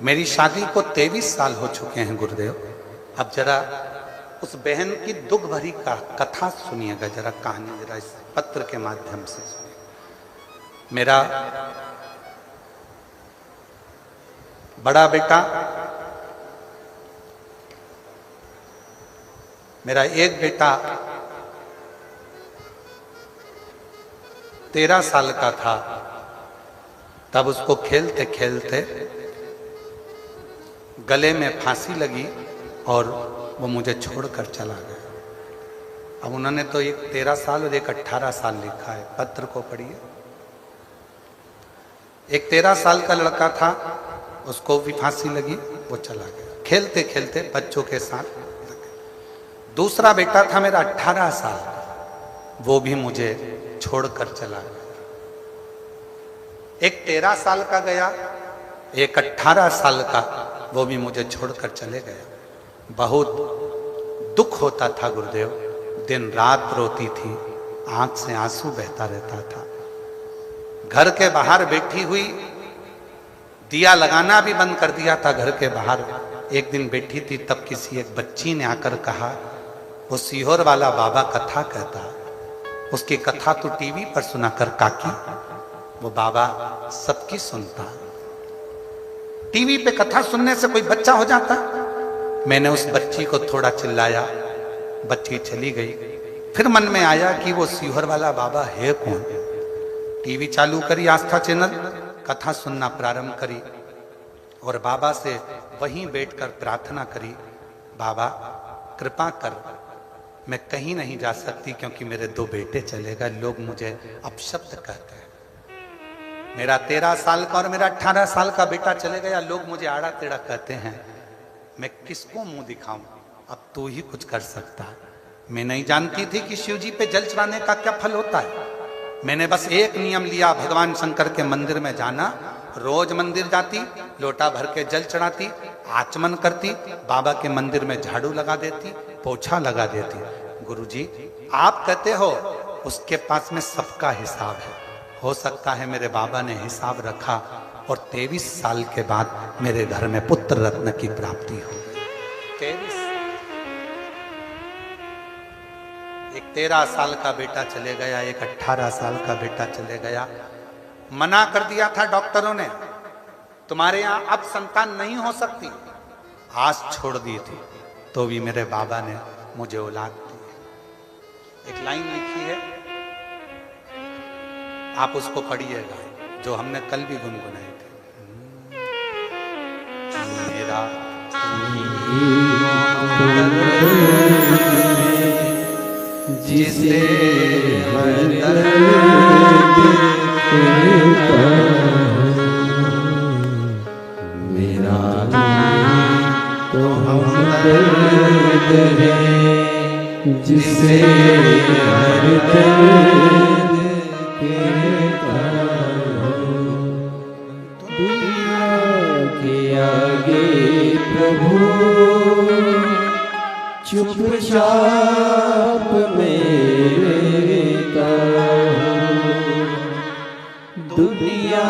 मेरी शादी को 23 साल हो चुके हैं गुरुदेव। अब जरा उस बहन की दुख भरी का कथा सुनिएगा, जरा कहानी जरा इस पत्र के माध्यम से सुनिए। मेरा बड़ा बेटा, मेरा एक बेटा 13 साल का था, तब उसको खेलते खेलते गले में फांसी लगी और वो मुझे छोड़कर चला गया। अब उन्होंने तो एक 13 साल और एक 18 साल लिखा है, पत्र को पढ़िए। एक 13 साल का लड़का था, उसको भी फांसी लगी, वो चला गया खेलते खेलते बच्चों के साथ। दूसरा बेटा था मेरा 18 साल का, वो भी मुझे छोड़कर चला गया। एक 13 साल का गया, एक 18 साल का, वो भी मुझे छोड़कर चले गया। बहुत दुख होता था गुरुदेव, दिन रात रोती थी, आंख से आंसू बहता रहता था। घर के बाहर बैठी हुई, दिया लगाना भी बंद कर दिया था घर के बाहर। एक दिन बैठी थी, तब किसी एक बच्ची ने आकर कहा, वो सीहोर वाला बाबा कथा कहता है, उसकी कथा तो टीवी पर सुना कर काकी। वो बाबा सबकी सुनता, टीवी पे कथा सुनने से कोई बच्चा हो जाता। मैंने उस बच्ची को थोड़ा चिल्लाया, बच्ची चली गई। फिर मन में आया कि वो सीहोर वाला बाबा है कौन। टीवी चालू करी, आस्था चैनल, कथा सुनना प्रारंभ करी और बाबा से वहीं बैठकर प्रार्थना करी, बाबा कृपा कर, मैं कहीं नहीं जा सकती क्योंकि मेरे 2 बेटे चले गए, लोग मुझे अपशब्द कहते हैं। मेरा 13 साल का और मेरा 18 साल का बेटा चले गया, लोग मुझे आड़ा टेढ़ा कहते हैं। मैं किसको मुंह दिखाऊं? अब तू ही कुछ कर सकता है। मैं नहीं जानती थी कि शिव जी पे जल चढ़ाने का क्या फल होता है। मैंने बस एक नियम लिया, भगवान शंकर के मंदिर में जाना रोज मंदिर जाती, लोटा भर के जल चढ़ाती, आचमन करती, बाबा के मंदिर में झाड़ू लगा देती, पोछा लगा देती। गुरुजी आप कहते हो उसके पास में सबका हिसाब है, हो सकता है मेरे बाबा ने हिसाब रखा और 23 साल के बाद मेरे घर में पुत्र रत्न की प्राप्ति हो गई। 23, एक 13 साल का बेटा चले गया, एक 18 साल का बेटा चले गया। मना कर दिया था डॉक्टरों ने, तुम्हारे यहां अब संतान नहीं हो सकती, आस छोड़ दी थी, तो भी मेरे बाबा ने मुझे औलाद दी। एक लाइन लिखी है, आप उसको पढ़िएगा, जो हमने कल भी गुनगुनाई थी। मेरा जिसे हर दर्द मेरा तो हमदर्द है, जिसे हर दर्द कहता हूँ। दुनिया के आगे प्रभु चुपचाप मेरे का हूँ। दुनिया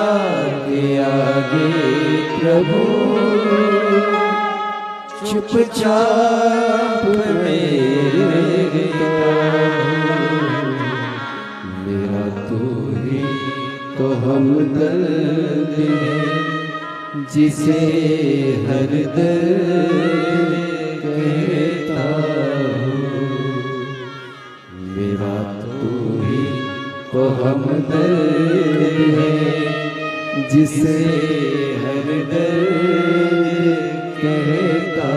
के आगे प्रभु चुपचाप मेरे का हूँ। मेरा तू ही तो हमदर्द है, जिसे हर दर्द कहता हूँ। मेरा तू ही तो हमदर्द है, जिसे हर दर्द कहता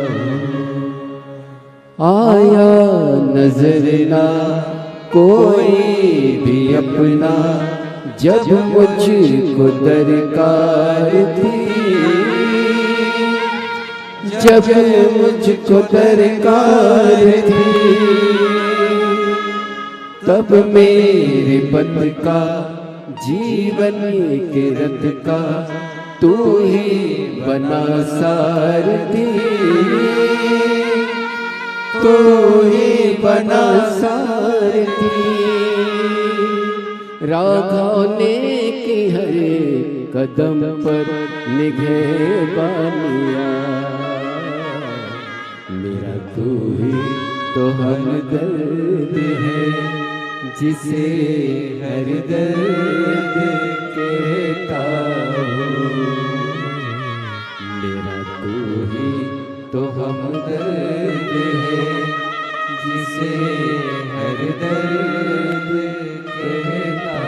हूँ। आया नजर ना कोई भी अपना, जब मुझको दरकार थी, जब मुझको दरकार थी, तब मेरे पद का जीवन के रथ का तू ही बना सारथी, तू ही बना सारथी। राघव ने की हर कदम पर निगहबानिया, मेरा तू ही तो हमदर्द है, जिसे हर दर्द कहता हूँ। मेरा तू ही तो हमदर्द है, जिसे हर दर्द कहता हूँ।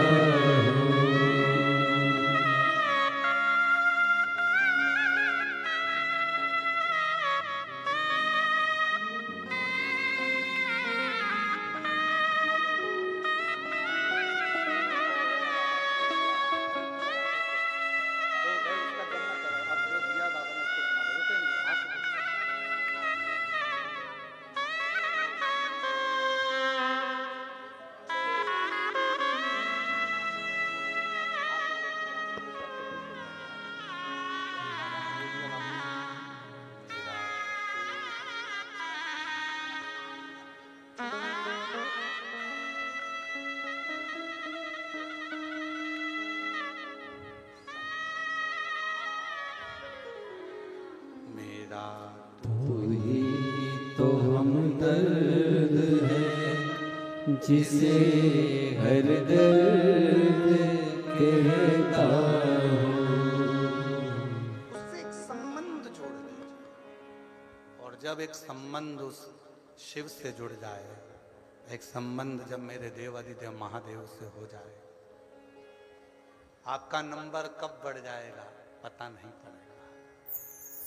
तू ही तो हमदर्द है, जिसे हर दर्द कहता हूँ। उससे एक संबंध जोड़ दीजिए, और जब एक संबंध उस शिव से जुड़ जाए, एक संबंध जब मेरे देवाधिदेव महादेव से हो जाए, आपका नंबर कब बढ़ जाएगा पता नहीं पड़ेगा,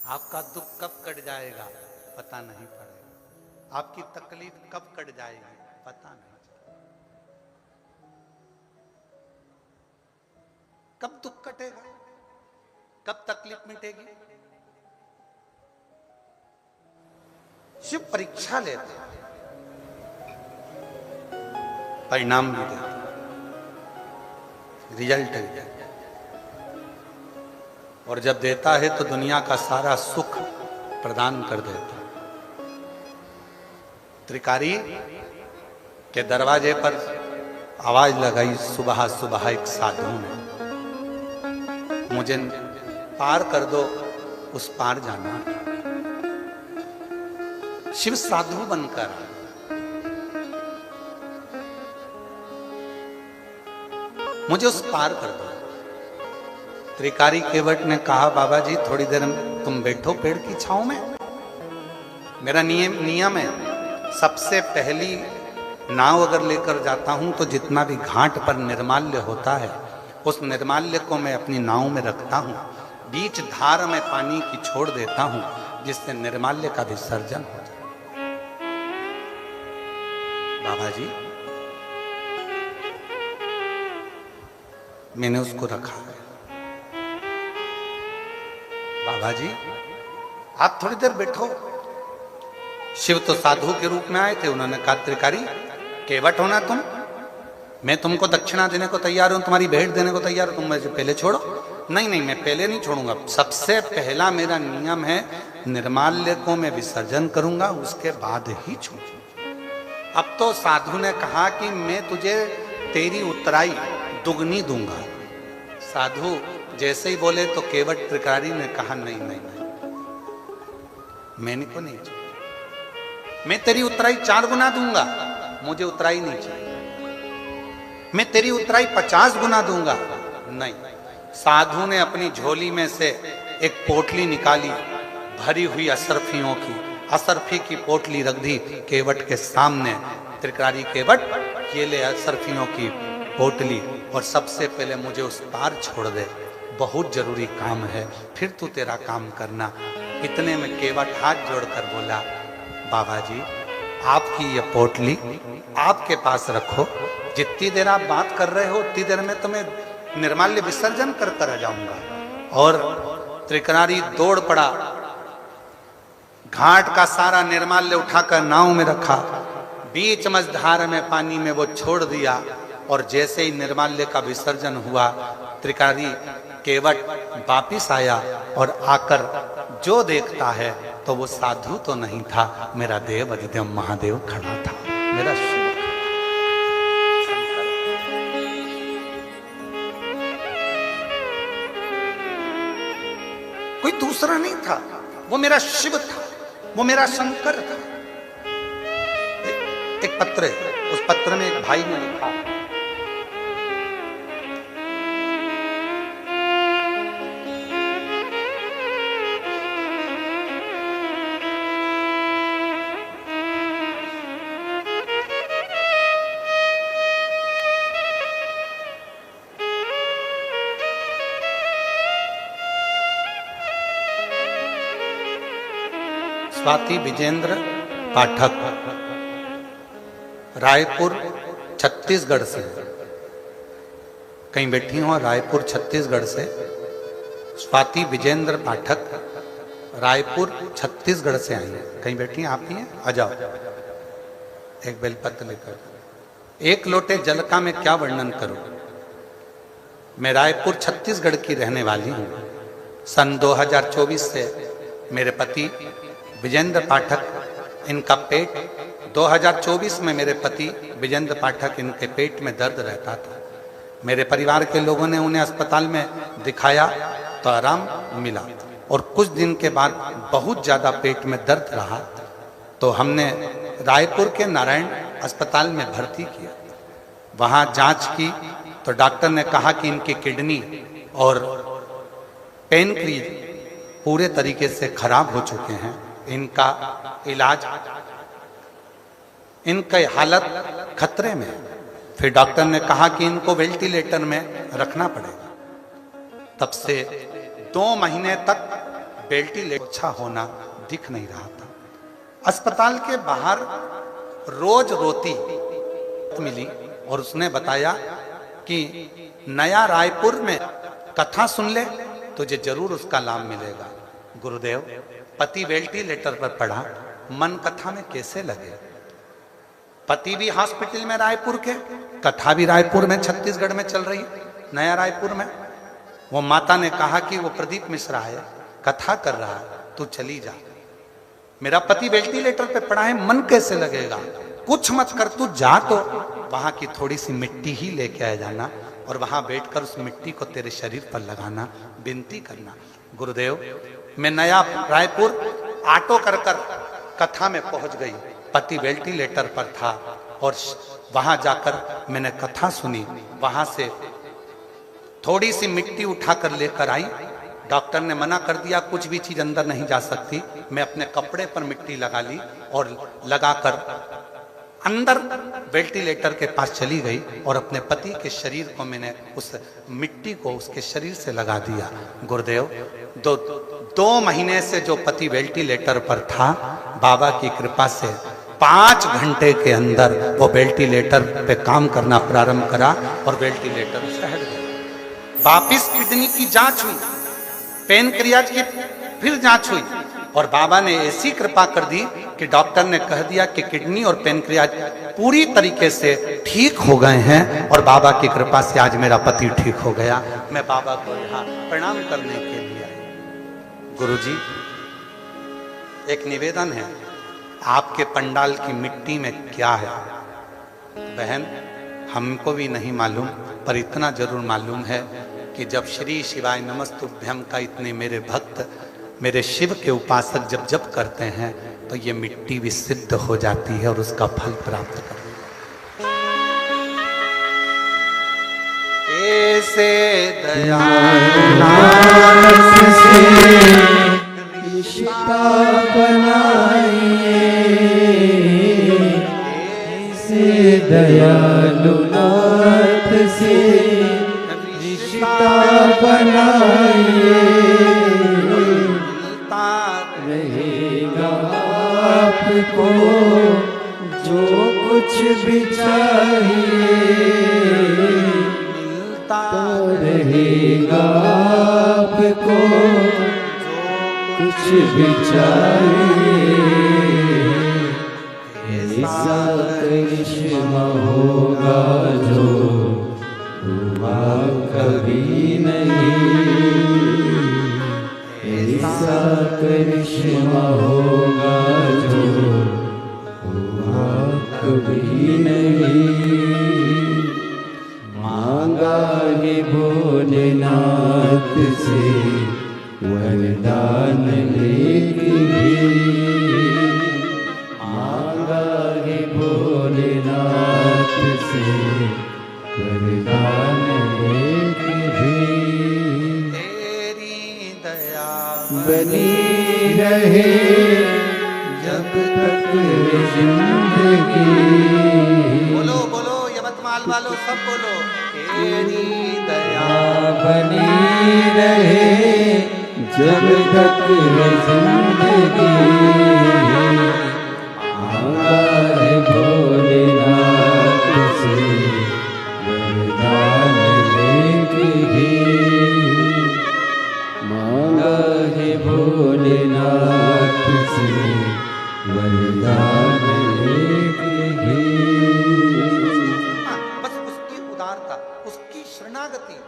आपका दुख कब कट जाएगा पता नहीं पड़ेगा, आपकी तकलीफ कब कट जाएगी पता नहीं चलेगा। कब दुख कटेगा, कब तकलीफ मिटेगी? शिव परीक्षा लेते, परिणाम भी देते, रिजल्ट भी देते। और जब देता है तो दुनिया का सारा सुख प्रदान कर देता। त्रिकारी के दरवाजे पर आवाज लगाई सुबह सुबह एक साधु ने, मुझे पार कर दो, उस पार जाना। शिव साधु बनकर मुझे उस पार कर दो। त्रिकारी केवट ने कहा, बाबा जी थोड़ी देर तुम बैठो पेड़ की छांव में। मेरा नियम है, सबसे पहली नाव अगर लेकर जाता हूं तो जितना भी घाट पर निर्माल्य होता है उस निर्माल्य को मैं अपनी नाव में रखता हूं, बीच धार में पानी की छोड़ देता हूं, जिससे निर्माल्य का विसर्जन हो जाए। बाबा जी मैंने उसको रखा है। बाबा जी आप थोड़ी देर बैठो। शिव तो साधु के रूप में आए थे। उन्होंने कहा, त्रिकारी केवट होना तुम, मैं तुमको दक्षिणा देने को तैयार हूं, तुम्हारी भेंट देने को तैयार हूं, तुम मुझे पहले छोड़ो। नहीं नहीं, मैं पहले नहीं छोड़ूंगा। सबसे पहला मेरा नियम है निर्माल्य को मैं विसर्जन करूंगा, उसके बाद ही छोड़ूंगा। अब तो साधु ने कहा कि मैं तुझे तेरी उतराई दुगनी दूंगा। साधु जैसे ही बोले तो केवट त्रिकारी ने कहा, नहीं नहीं नहीं, मैंने को नहीं चाहिए, मैं तेरी उतराई 4 गुना दूंगा, मुझे उतराई नहीं चाहिए। मैं तेरी उतराई 50 गुना दूंगा, नहीं। साधु ने अपनी झोली में से एक पोटली निकाली भरी हुई असरफियों की, असरफी की पोटली रख दी केवट के सामने। त्रिकारी केवट, ये ले असरफियों की पोटली और सबसे पहले मुझे उस पार छोड़ दे, बहुत जरूरी काम है, फिर तू तेरा काम करना। इतने में केवट हाथ जोड़कर बोला, बाबा जी आपकी ये पोटली आपके पास रखो, जितनी देर आप बात कर रहे हो उतनी देर में तो मैं निर्माल्य विसर्जन कर कर आ जाऊंगा। और त्रिकारी दौड़ पड़ा, घाट का सारा निर्माल्य उठाकर नाव में रखा, बीच मझधार में पानी में वो छोड़ दिया। और जैसे ही निर्माल्य का विसर्जन हुआ, त्रिकारी केवट वापिस आया और आकर जो देखता है तो वो साधु तो नहीं था, मेरा देव अधिदेव महादेव खड़ा था, मेरा शिव। कोई दूसरा नहीं था, वो मेरा शिव था, वो मेरा शंकर था। एक पत्र है, उस पत्र में एक भाई ने लिखा, स्वाति विजेंद्र पाठक, रायपुर छत्तीसगढ़ से। कहीं बैठी हो, रायपुर छत्तीसगढ़ से स्वाति विजेंद्र पाठक रायपुर छत्तीसगढ़ से आई है। कहीं बैठी हैं आप ही हैं, आ जाओ। एक बेलपत्र लेकर, एक लोटे जल का मैं क्या वर्णन करूं। मैं रायपुर छत्तीसगढ़ की रहने वाली हूं। सन 2024 से मेरे पति विजेंद्र पाठक, इनका पेट 2024 में मेरे पति विजेंद्र पाठक, इनके पेट में दर्द रहता था। मेरे परिवार के लोगों ने उन्हें अस्पताल में दिखाया तो आराम मिला, और कुछ दिन के बाद बहुत ज़्यादा पेट में दर्द रहा तो हमने रायपुर के नारायण अस्पताल में भर्ती किया। वहाँ जांच की तो डॉक्टर ने कहा कि इनकी किडनी और पेनक्रियाज पूरे तरीके से खराब हो चुके हैं, इनका इलाज, इनकी हालत खतरे में। फिर डॉक्टर ने कहा कि इनको वेंटिलेटर में रखना पड़ेगा। तब से 2 महीने तक वेंटिलेटर अच्छा होना दिख नहीं रहा था। अस्पताल के बाहर रोज रोती मिली और उसने बताया कि नया रायपुर में कथा सुन ले, तुझे जरूर उसका लाभ मिलेगा। गुरुदेव, पति वेंटिलेटर पर पड़ा, मन कथा में कैसे लगे। पति भी हॉस्पिटल में रायपुर के, कथा भी रायपुर में छत्तीसगढ़ में चल रही, नया रायपुर में। वो माता ने कहा कि वो प्रदीप मिश्रा है, कथा कर रहा है, तू चली जा। मेरा पति वेंटिलेटर पे पड़ा है, मन कैसे लगेगा, कुछ मत कर, तू जा। तो वहां की थोड़ी सी मिट्टी ही लेके आ जाना और वहां बैठकर उस मिट्टी को तेरे शरीर पर लगाना, विनती करना। गुरुदेव, मैं नया रायपुर ऑटो कर कथा में पहुंच गई। पति वेंटिलेटर पर था और वहां जाकर मैंने कथा सुनी। वहां से थोड़ी सी मिट्टी उठाकर लेकर आई। डॉक्टर ने मना कर दिया, कुछ भी चीज अंदर नहीं जा सकती। मैं अपने कपड़े पर मिट्टी लगा ली और लगाकर अंदर वेंटिलेटर के पास चली गई और अपने पति के शरीर को मैंने उस मिट्टी को उसके शरीर से लगा दिया। गुरुदेव, दो महीने से जो पति वेंटिलेटर पर था, बाबा की कृपा से 5 घंटे के अंदर वो वेंटिलेटर पे काम करना प्रारंभ करा और वेंटिलेटर से हट गया। वापिस किडनी की जांच हुई, पेनक्रियाज की फिर जांच हुई और बाबा ने ऐसी कृपा कर दी कि डॉक्टर ने कह दिया कि किडनी और पेनक्रियाज पूरी तरीके से ठीक हो गए हैं और बाबा की कृपा से आज मेरा पति ठीक हो गया। मैं बाबा को यहाँ प्रणाम करने के लिए आई। गुरुजी, एक निवेदन है, आपके पंडाल की मिट्टी में क्या है? बहन, हमको भी नहीं मालूम, पर इतना जरूर मालूम है कि जब श्री शिवाय नमस्तुभ्यम का इतने मेरे भक्त, मेरे शिव के उपासक जब जप करते हैं तो ये मिट्टी भी सिद्ध हो जाती है और उसका फल प्राप्त करती है। ऐसे दयालुनाथ से रिश्ता बनाइए, ऐसे दयालुनाथ से रिश्ता बनाइए, रहेगा आपको जो कुछ भी चाहिए, मिलता रहेगा आपको कुछ भी चाहिए। ऐसा करिश्मा होगा जो हुआ कभी नहीं, ऐसा करिश्मा होगा जो हुआ कभी नहीं। मांगा है भोलेनाथ से वरदान लेके भी, मांगा है भोलेनाथ से वरदान लेके भी। बनी रहे जब तक जिंदगी, बोलो बोलो यवतमाल वालों, सब बोलो, तेरी दया बनी रहे जब तक जिंदगी। मांगा है भोलेनाथ से वरदान लेके भी, मांगा है भोलेनाथ से वरदान लेके भी। बस उसकी उदारता, उसकी शरणागति।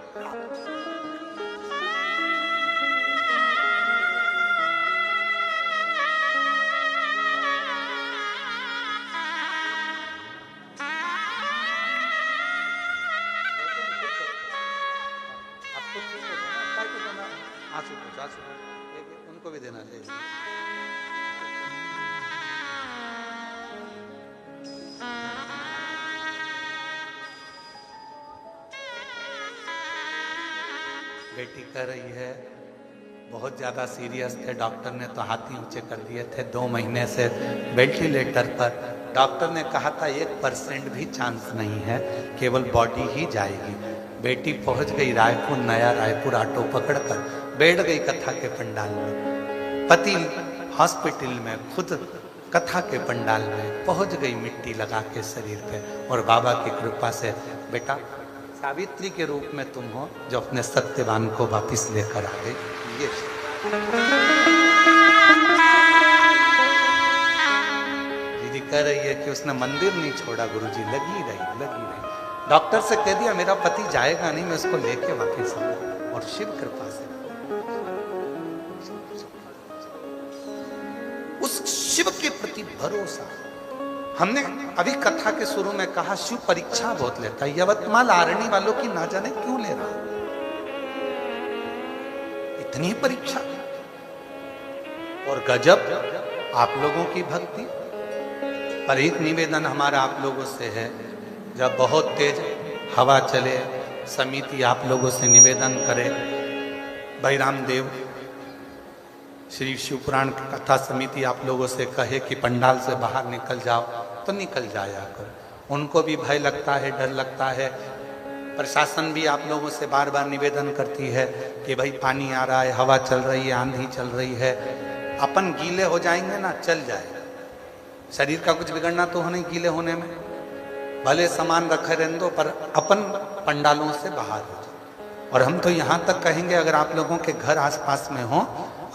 उनको भी देना चाहिए। बेटी कह रही है बहुत ज़्यादा सीरियस थे, डॉक्टर ने तो हाथ ही ऊंचे कर दिए थे, 2 महीने से वेंटिलेटर पर। डॉक्टर ने कहा था 1% भी चांस नहीं है, केवल बॉडी ही जाएगी। बेटी पहुंच गई रायपुर, नया रायपुर ऑटो पकड़कर बैठ गई कथा के पंडाल में। पति हॉस्पिटल में, खुद कथा के पंडाल में पहुंच गई मिट्टी लगा के शरीर पे। और बाबा की कृपा से बेटा सावित्री के रूप में तुम हो जो अपने सत्यवान को वापिस लेकर आ गई। ये दीदी कह रही है कि उसने मंदिर नहीं छोड़ा गुरुजी, लगी रही। डॉक्टर से कह दिया मेरा पति जाएगा नहीं, मैं उसको लेके वापस आऊंगा। और शिव कृपा से उस शिव के प्रति भरोसा। हमने अभी कथा के शुरू में कहा शिव परीक्षा बहुत लेता है। यवतमाल आरणी वालों की ना जाने क्यों ले रहा, इतनी परीक्षा। और गजब आप लोगों की भक्ति। पर एक निवेदन हमारा आप लोगों से है, जब बहुत तेज हवा चले, समिति आप लोगों से निवेदन करे, भाई रामदेव श्री शिवपुराण कथा समिति आप लोगों से कहे कि पंडाल से बाहर निकल जाओ, तो निकल जाया करो। उनको भी भय लगता है, डर लगता है। प्रशासन भी आप लोगों से बार बार निवेदन करती है कि भाई पानी आ रहा है, हवा चल रही है, आंधी चल रही है, अपन गीले हो जाएंगे ना, चल जाएगा। शरीर का कुछ बिगड़ना तो हो नहीं गीले होने में, भले सामान रखे रहने दो, पर अपन पंडालों से बाहर हो जाए। और हम तो यहाँ तक कहेंगे, अगर आप लोगों के घर आसपास में हो,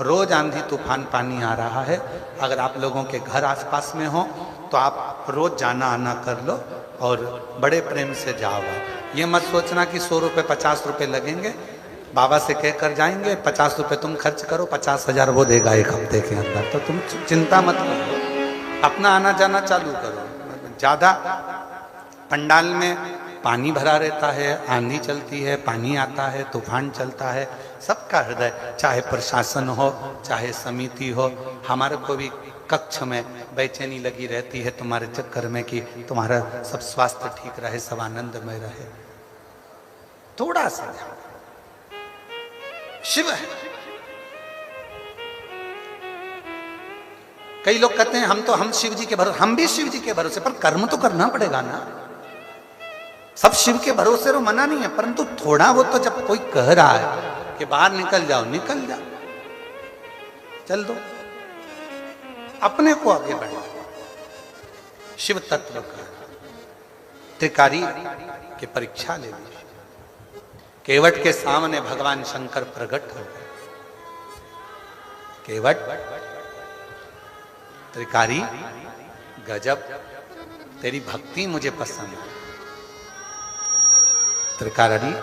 रोज आंधी तूफान पानी आ रहा है, अगर आप लोगों के घर आसपास में हो तो आप रोज जाना आना कर लो और बड़े प्रेम से जाओ। ये मत सोचना कि 100 रुपये 50 रुपये लगेंगे, बाबा से कह कर जाएंगे, 50 रुपये तुम खर्च करो, 50,000 वो देगा एक हफ्ते के अंदर। तो तुम चिंता मत करो, अपना आना जाना चालू करो। ज़्यादा पंडाल में पानी भरा रहता है, आंधी चलती है, पानी आता है, तूफान चलता है, सबका हृदय, चाहे प्रशासन हो चाहे समिति हो, हमारे को भी कक्ष में बेचैनी लगी रहती है तुम्हारे चक्कर में कि तुम्हारा सब स्वास्थ्य ठीक रहे, सब आनंदमय रहे। थोड़ा सा शिव है। कई लोग कहते हैं हम शिव जी के भरोसे, हम भी शिव जी के भरोसे, पर कर्म तो करना पड़ेगा ना। सब शिव के भरोसे तो मना नहीं है, परंतु थोड़ा वो तो जब कोई कह रहा है कि बाहर निकल जाओ, निकल जाओ, चल दो, अपने को आगे बढ़ाओ। शिव तत्व का त्रिकारी की परीक्षा ले ली। केवट के सामने भगवान शंकर प्रकट हो गए। केवट त्रिकारी, गजब, तेरी भक्ति मुझे पसंद है। त्रिकारी,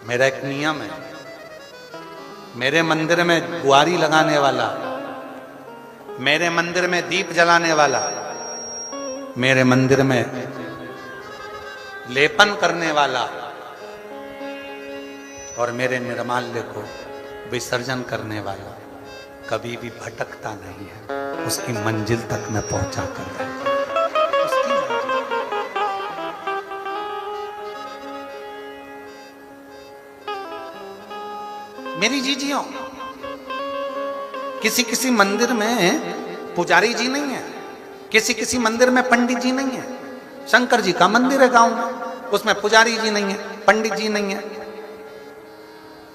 मेरा एक नियम है, मेरे मंदिर में बुआरी लगाने वाला, मेरे मंदिर में दीप जलाने वाला, मेरे मंदिर में लेपन करने वाला और मेरे निर्माल्य को विसर्जन करने वाला कभी भी भटकता नहीं है, उसकी मंजिल तक मैं पहुंचा कर। मेरी जीजियों, किसी किसी मंदिर में पुजारी जी नहीं है, किसी किसी मंदिर में पंडित जी नहीं है। शंकर जी का मंदिर है गांव में, उसमें पुजारी जी नहीं है, पंडित जी नहीं है,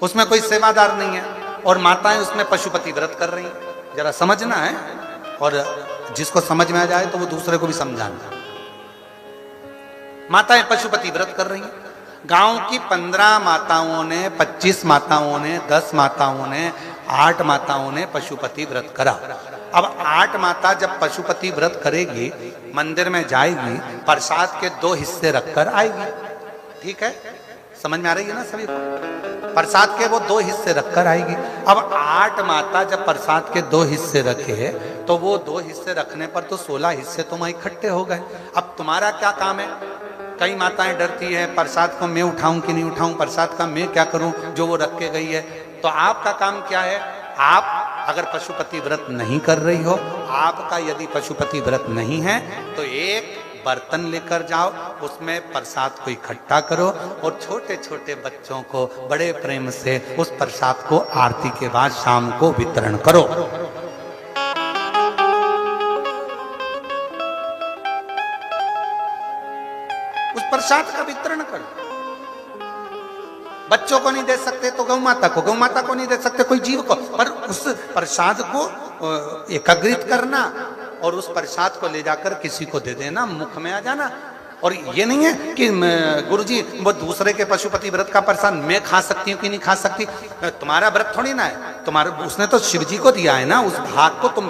उसमें कोई सेवादार नहीं है, और माताएं उसमें पशुपति व्रत कर रही हैं। जरा समझना है, और जिसको समझ में आ जाए तो वो दूसरे को भी समझाना। माताएं पशुपति व्रत कर रही हैं। गांव की 15 माताओं ने, 25 माताओं ने, 10 माताओं ने, 8 माताओं ने पशुपति व्रत करा। अब 8 माता जब पशुपति व्रत करेगी, मंदिर में जाएगी, प्रसाद के 2 हिस्से रखकर आएगी। ठीक है, समझ में आ रही है ना सभी को? प्रसाद के वो 2 हिस्से रखकर आएगी। अब 8 माता जब प्रसाद के 2 हिस्से रखे, तो वो 2 हिस्से रखने पर तो 16 हिस्से तुम इकट्ठे हो गए। अब तुम्हारा क्या काम है? कई माताएं डरती है, प्रसाद को मैं उठाऊं कि नहीं उठाऊं, प्रसाद का मैं क्या करूं जो वो रख के गई है। तो आपका काम क्या है? आप अगर पशुपति व्रत नहीं कर रही हो, आपका यदि पशुपति व्रत नहीं है, तो एक बर्तन लेकर जाओ, उसमें प्रसाद को इकट्ठा करो और छोटे छोटे बच्चों को बड़े प्रेम से उस प्रसाद को आरती के बाद शाम को वितरण करो। उस प्रसाद का वितरण करो। बच्चों को नहीं दे सकते तो गौ माता को, गौ माता को नहीं दे सकते कोई जीव को, पर उस प्रसाद को एकत्रित करना और उस प्रसाद को ले जाकर किसी को दे देना, मुख में आ जाना। और ये नहीं है कि गुरुजी वो दूसरे के पशुपति व्रत का प्रसाद मैं खा सकती हूँ कि नहीं खा सकती। तुम्हारा व्रत थोड़ी ना है, तुम्हारा, उसने तो शिव जी को दिया है ना, उस भाग को तुम